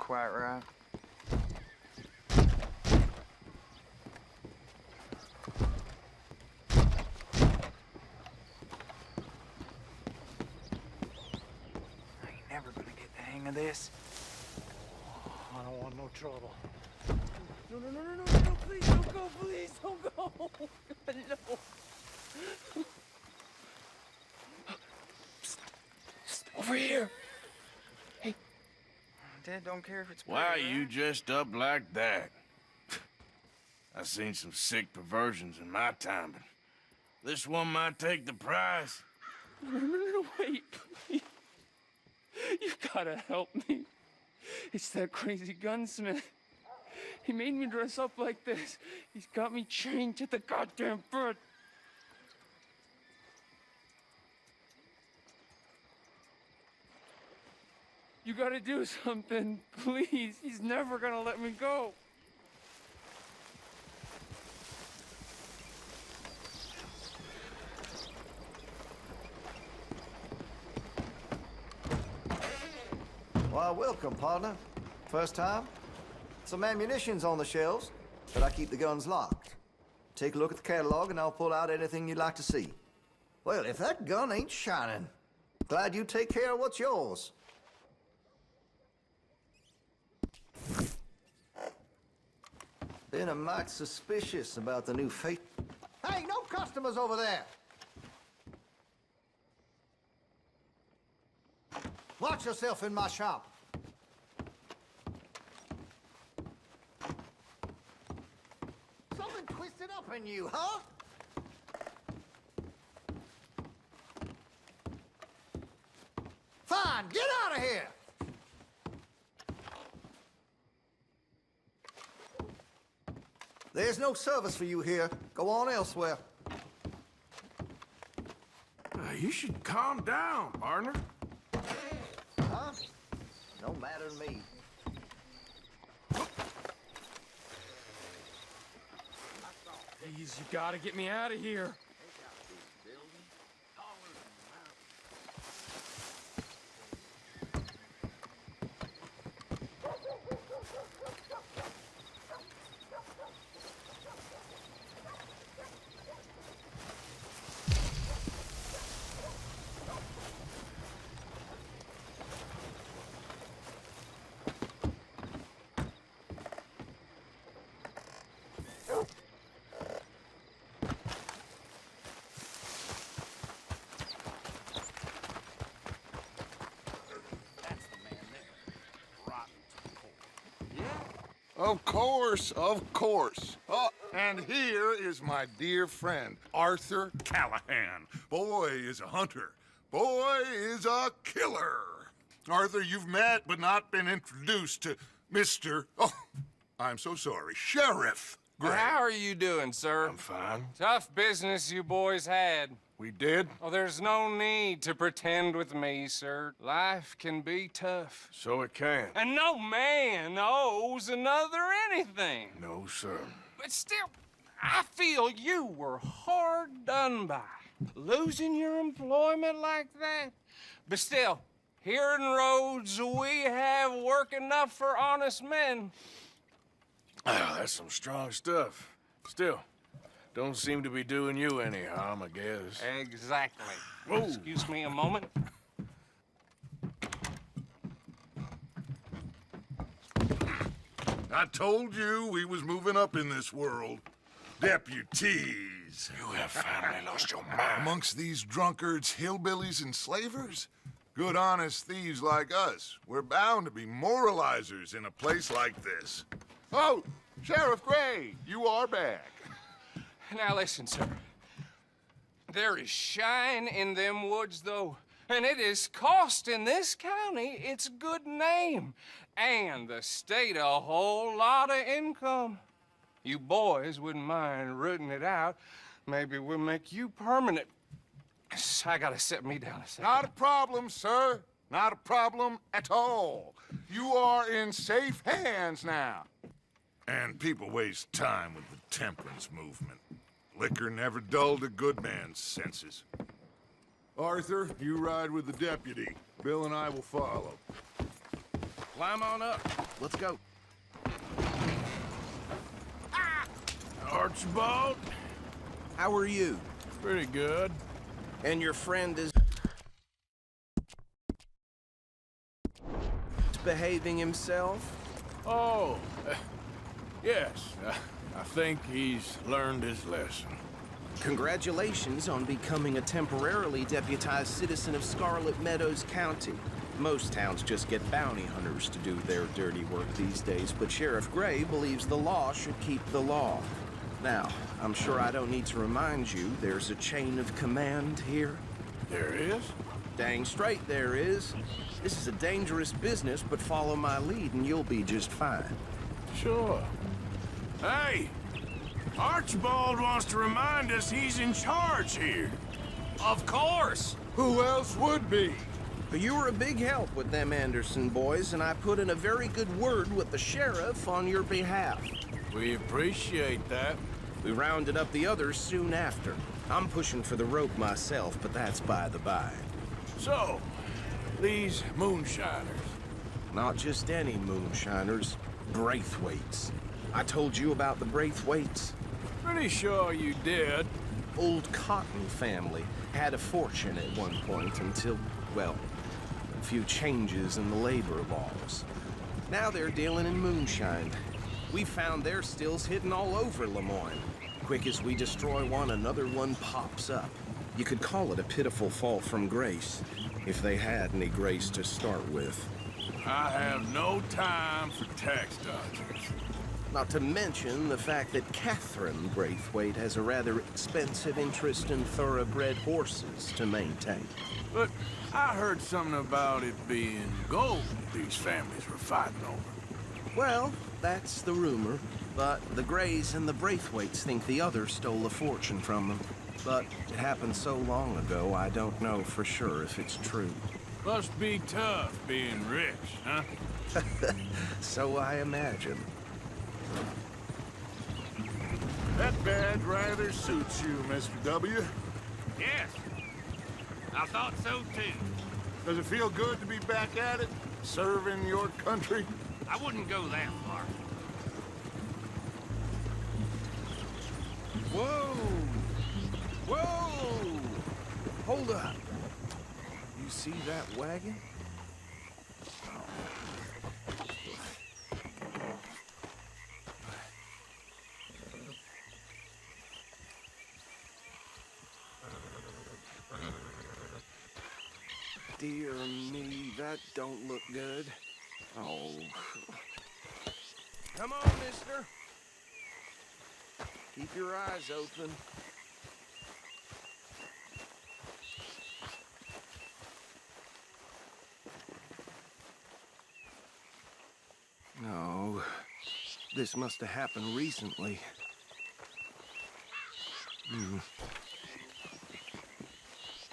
quite right. I ain't never gonna get the hang of this. I don't want no trouble. No, please don't go, please don't go. God, no. Over here. Hey. Dad don't care if it's Why are pretty, you right? dressed up like that? I've seen some sick perversions in my time, but this one might take the prize. No, wait, please. You gotta help me. It's that crazy gunsmith. He made me dress up like this. He's got me chained to the goddamn bed. You gotta do something, please. He's never gonna let me go. Why, welcome, partner. First time? Some ammunition's on the shelves, but I keep the guns locked. Take a look at the catalog and I'll pull out anything you'd like to see. Well, if that gun ain't shining, glad you take care of what's yours. Been a mite suspicious about the new fate. Hey, no customers over there! Watch yourself in my shop. Something twisted up in you, huh? Fine, get out of here! There's no service for you here. Go on elsewhere. You should calm down, partner. Huh? No matter to me. Please, you gotta get me out of here. Of course, of course. Oh, and here is my dear friend, Arthur Callahan. Boy is a hunter. Boy is a killer. Arthur, you've met but not been introduced to Mr. Oh, I'm so sorry, Sheriff Gray. How are you doing, sir? I'm fine. Tough business you boys had. We did? Oh, there's no need to pretend with me, sir. Life can be tough. So it can. And no man owes another anything. No, sir. But still, I feel you were hard done by. Losing your employment like that. But still, here in Rhodes, we have work enough for honest men. Oh, that's some strong stuff. Still, don't seem to be doing you any harm, I guess. Exactly. Whoa. Excuse me a moment. I told you we was moving up in this world. Deputies. You have finally lost your mind. Amongst these drunkards, hillbillies, and slavers? Good, honest thieves like us. We're bound to be moralizers in a place like this. Oh, Sheriff Gray, you are back. Now listen, sir. There is shine in them woods, though, and it is costing this county its good name and the state a whole lot of income. You boys wouldn't mind rooting it out. Maybe we'll make you permanent. I gotta sit me down a second. Not a problem, sir. Not a problem at all. You are in safe hands now. And people waste time with the temperance movement. Liquor never dulled a good man's senses. Arthur, you ride with the deputy. Bill and I will follow. Climb on up. Let's go. Archibald? How are you? Pretty good. And your friend is behaving himself? Oh, yes. I think he's learned his lesson. Congratulations on becoming a temporarily deputized citizen of Scarlet Meadows County. Most towns just get bounty hunters to do their dirty work these days, but Sheriff Gray believes the law should keep the law. Now, I'm sure I don't need to remind you there's a chain of command here. There is? Dang straight there is. This is a dangerous business, but follow my lead and you'll be just fine. Sure. Hey! Archibald wants to remind us he's in charge here. Of course! Who else would be? But you were a big help with them Anderson boys, and I put in a very good word with the sheriff on your behalf. We appreciate that. We rounded up the others soon after. I'm pushing for the rope myself, but that's by the by. So, these moonshiners. Not just any moonshiners, Braithwaites. I told you about the Braithwaites? Pretty sure you did. Old Cotton family had a fortune at one point until, well, a few changes in the labor laws. Now they're dealing in moonshine. We found their stills hidden all over Lemoyne. Quick as we destroy one, another one pops up. You could call it a pitiful fall from grace, if they had any grace to start with. I have no time for tax dodgers. Not to mention the fact that Catherine Braithwaite has a rather expensive interest in thoroughbred horses to maintain. But I heard something about it being gold these families were fighting over. Well, that's the rumor, but the Grays and the Braithwaites think the others stole a fortune from them. But it happened so long ago, I don't know for sure if it's true. Must be tough being rich, huh? So I imagine. That badge rather suits you, Mr. W. Yes. I thought so, too. Does it feel good to be back at it? Serving your country? I wouldn't go that far. Whoa! Whoa! Hold up. You see that wagon? Dear me, that don't look good. Oh. Come on, mister. Keep your eyes open. No. This must have happened recently.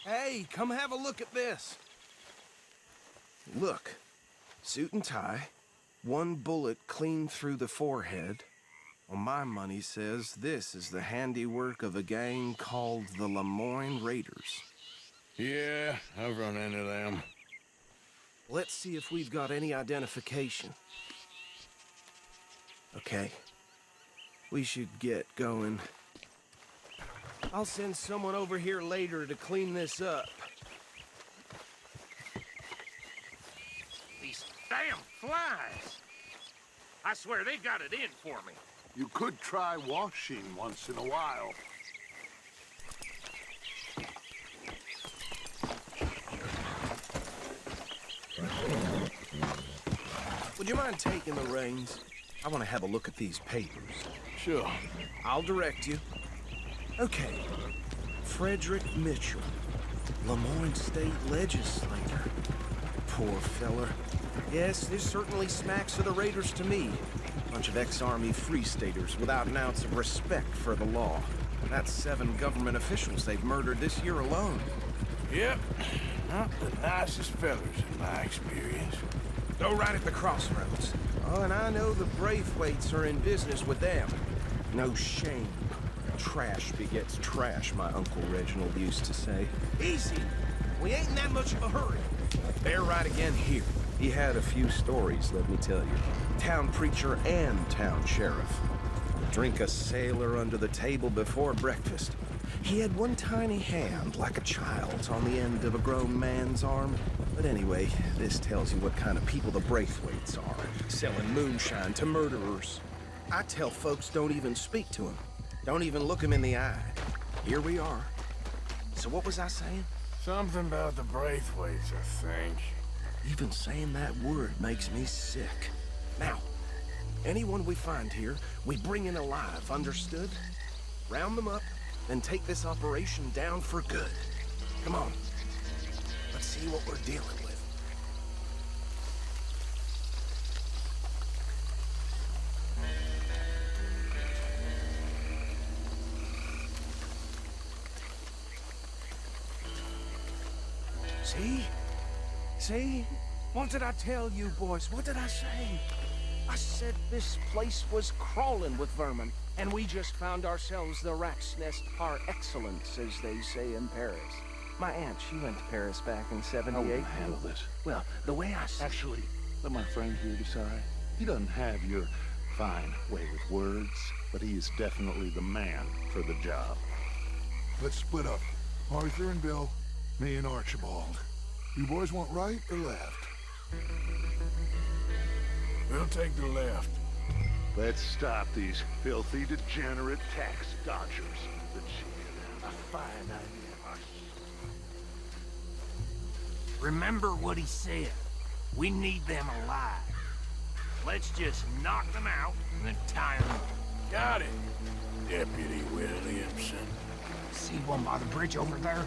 Hey, come have a look at this. Look, suit and tie, one bullet clean through the forehead. Well, my money says this is the handiwork of a gang called the Lemoyne Raiders. Yeah, I've run into them. Let's see if we've got any identification. Okay. We should get going. I'll send someone over here later to clean this up. These damn flies. I swear they got it in for me. You could try washing once in a while. Would you mind taking the reins? I want to have a look at these papers. Sure. I'll direct you. Okay. Frederick Mitchell, Lemoyne State Legislator. Poor feller. Yes, this certainly smacks of the Raiders to me. Bunch of ex-Army Free Staters without an ounce of respect for the law. That's 7 government officials they've murdered this year alone. Yep. Not the nicest fellas in my experience. Go right at the crossroads. Oh, and I know the Braithwaites are in business with them. No shame. Trash begets trash, my Uncle Reginald used to say. Easy. We ain't in that much of a hurry. Bear right again here. He had a few stories, let me tell you. Town preacher and town sheriff. Drink a sailor under the table before breakfast. He had one tiny hand, like a child's, on the end of a grown man's arm. But anyway, this tells you what kind of people the Braithwaites are, selling moonshine to murderers. I tell folks don't even speak to him. Don't even look him in the eye. Here we are. So what was I saying? Something about the Braithwaites, I think. Even saying that word makes me sick. Now, anyone we find here, we bring in alive, understood? Round them up, and take this operation down for good. Come on. Let's see what we're dealing with. See? See? What did I tell you, boys? What did I say? I said this place was crawling with vermin, and we just found ourselves the rat's nest par excellence, as they say in Paris. My aunt, she went to Paris back in '78. How will you handle this? Well, the way I see... Actually, let my friend here decide. He doesn't have your fine way with words, but he is definitely the man for the job. Let's split up. Arthur and Bill, me and Archibald. You boys want right or left? We'll take the left. Let's stop these filthy, degenerate tax dodgers. A fine idea. Remember what he said. We need them alive. Let's just knock them out and then tie them up. Got it, Deputy Williamson. See one by the bridge over there?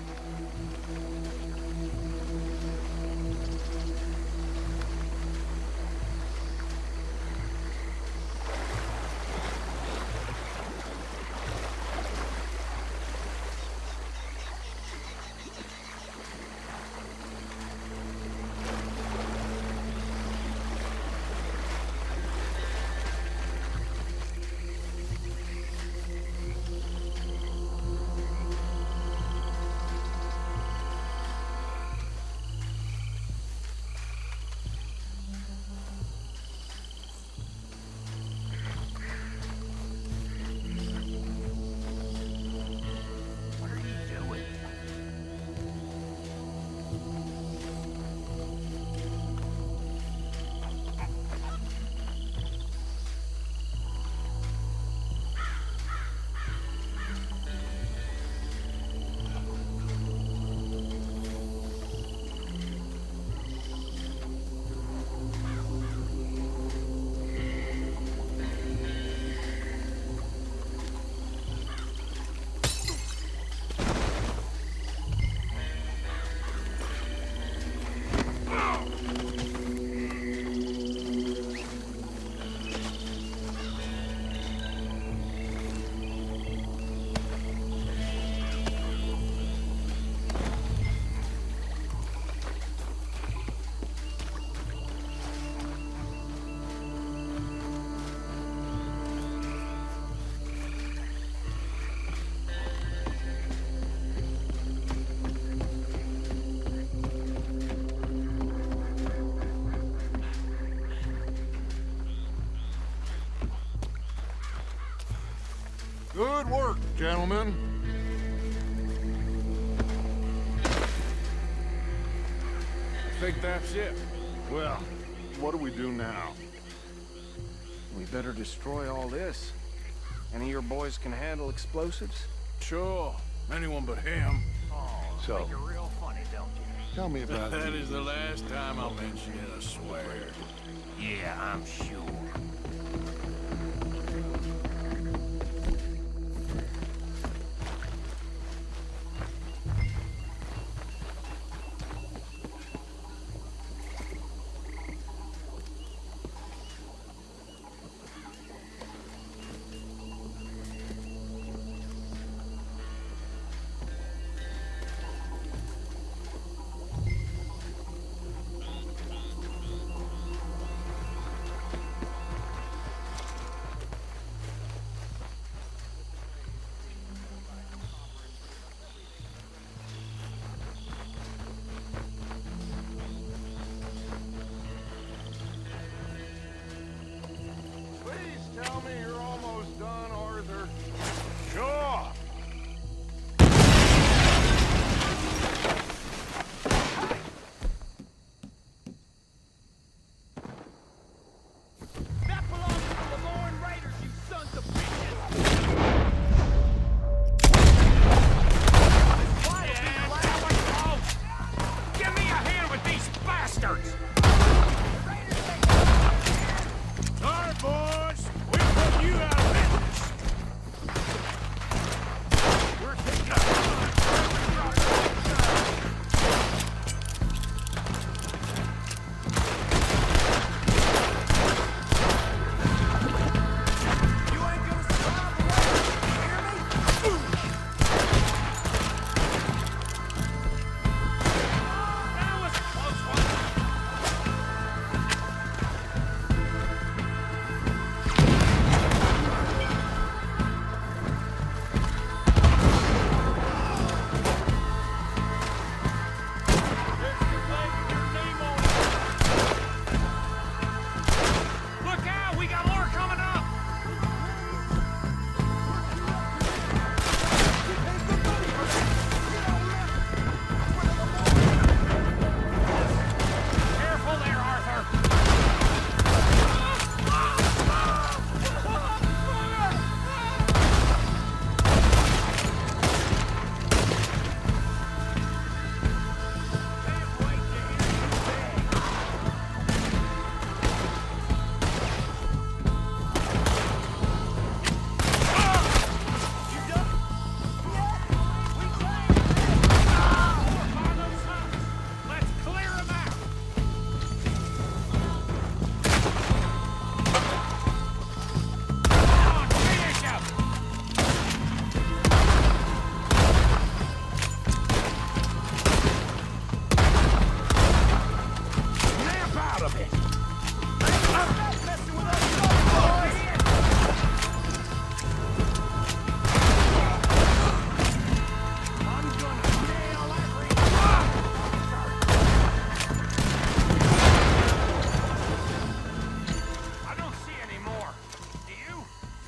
Good work, gentlemen. I think that's it. Well, what do we do now? We better destroy all this. Any of your boys can handle explosives? Sure. Anyone but him. So, Make it real funny, don't you? tell me about That is the last time I'll mention it, I swear. Yeah, I'm sure.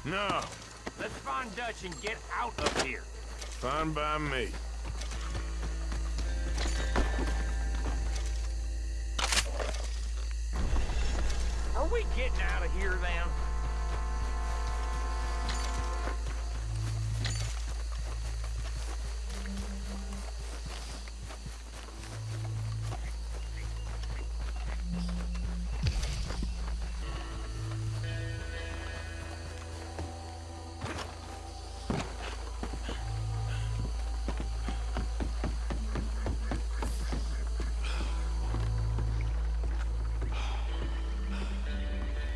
No. Let's find Dutch and get out of here. Fine by me. Are we getting out of here, then?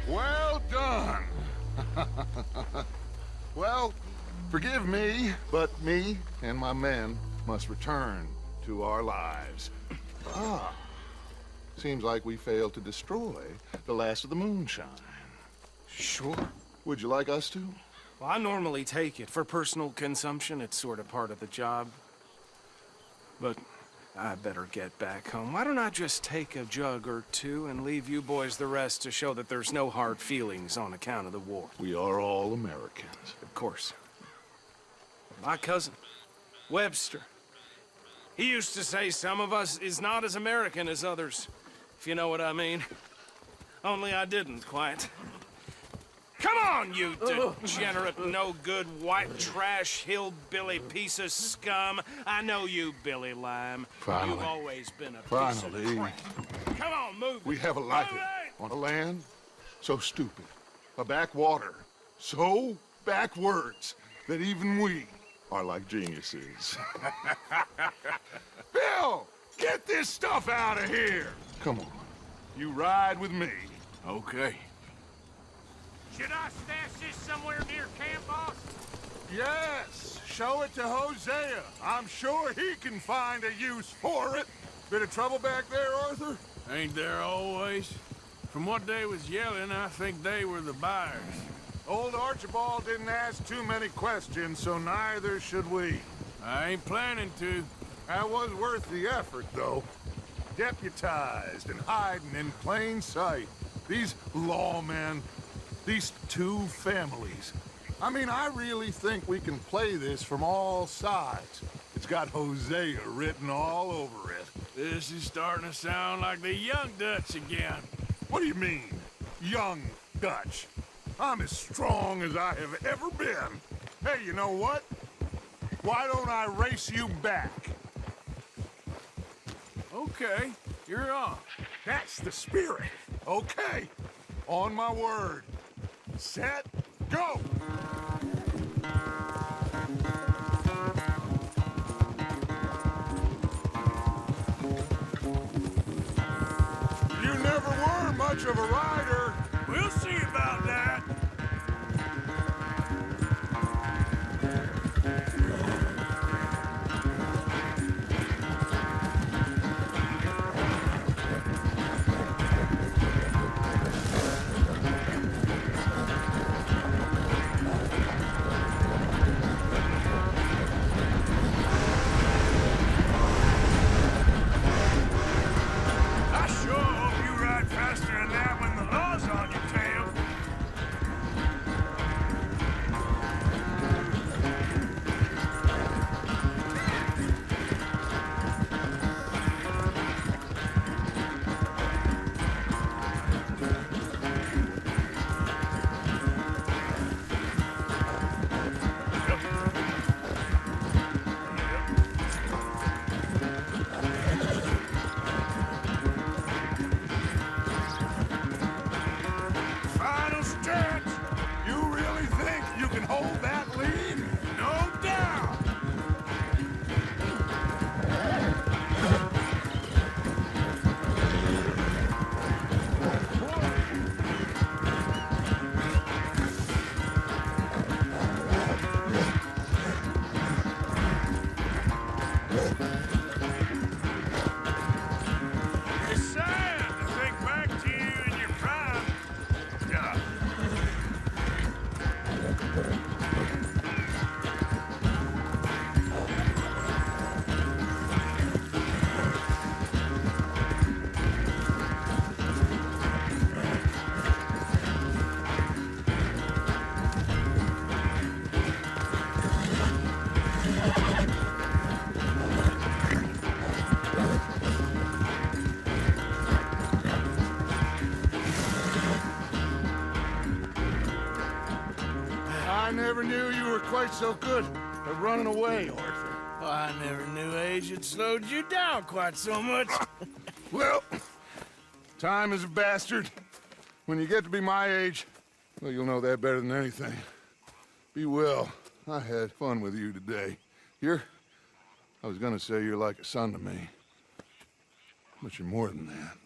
Well done. Well, forgive me, but me and my men must return to our lives. Ah, seems like we failed to destroy the last of the moonshine. Sure. Would you like us to? Well, I normally take it. For personal consumption, it's sort of part of the job. But I better get back home. Why don't I just take a jug or two and leave you boys the rest to show that there's no hard feelings on account of the war? We are all Americans. Of course. My cousin, Webster, he used to say some of us is not as American as others, if you know what I mean. Only I didn't quite. Come on, you degenerate, no-good, white trash, hillbilly piece of scum. I know you, Billy Lime. Finally. You've always been a piece Finally. of crap. Come on, move We it. haven't liked Move it. On a land so stupid, a backwater so backwards that even we are like geniuses. Bill, get this stuff out of here. Come on, you ride with me. Okay. Should I stash this somewhere near camp, boss? Yes, show it to Hosea. I'm sure he can find a use for it. Bit of trouble back there, Arthur? Ain't there always? From what they was yelling, I think they were the buyers. Old Archibald didn't ask too many questions, so neither should we. I ain't planning to. That was worth the effort, though. Deputized and hiding in plain sight. These lawmen, these two families. I mean, I really think we can play this from all sides. It's got Hosea written all over it. This is starting to sound like the young Dutch again. What do you mean, young Dutch? I'm as strong as I have ever been. Hey, you know what? Why don't I race you back? Okay, you're on. That's the spirit. Okay, on my word. Set, go! You never were much of a rider. We'll see about that. I sure hope you ride faster than that when the law's on your tail. Final stretch. You really think you can hold that lead? No doubt. It's sad to think back to you in your prime. Yeah. never knew you were quite so good at running away, Arthur. Oh, I never knew age had slowed you down quite so much. Well, time is a bastard. When you get to be my age, well, you'll know that better than anything. Be well. I had fun with you today. I was gonna say you're like a son to me. But you're more than that.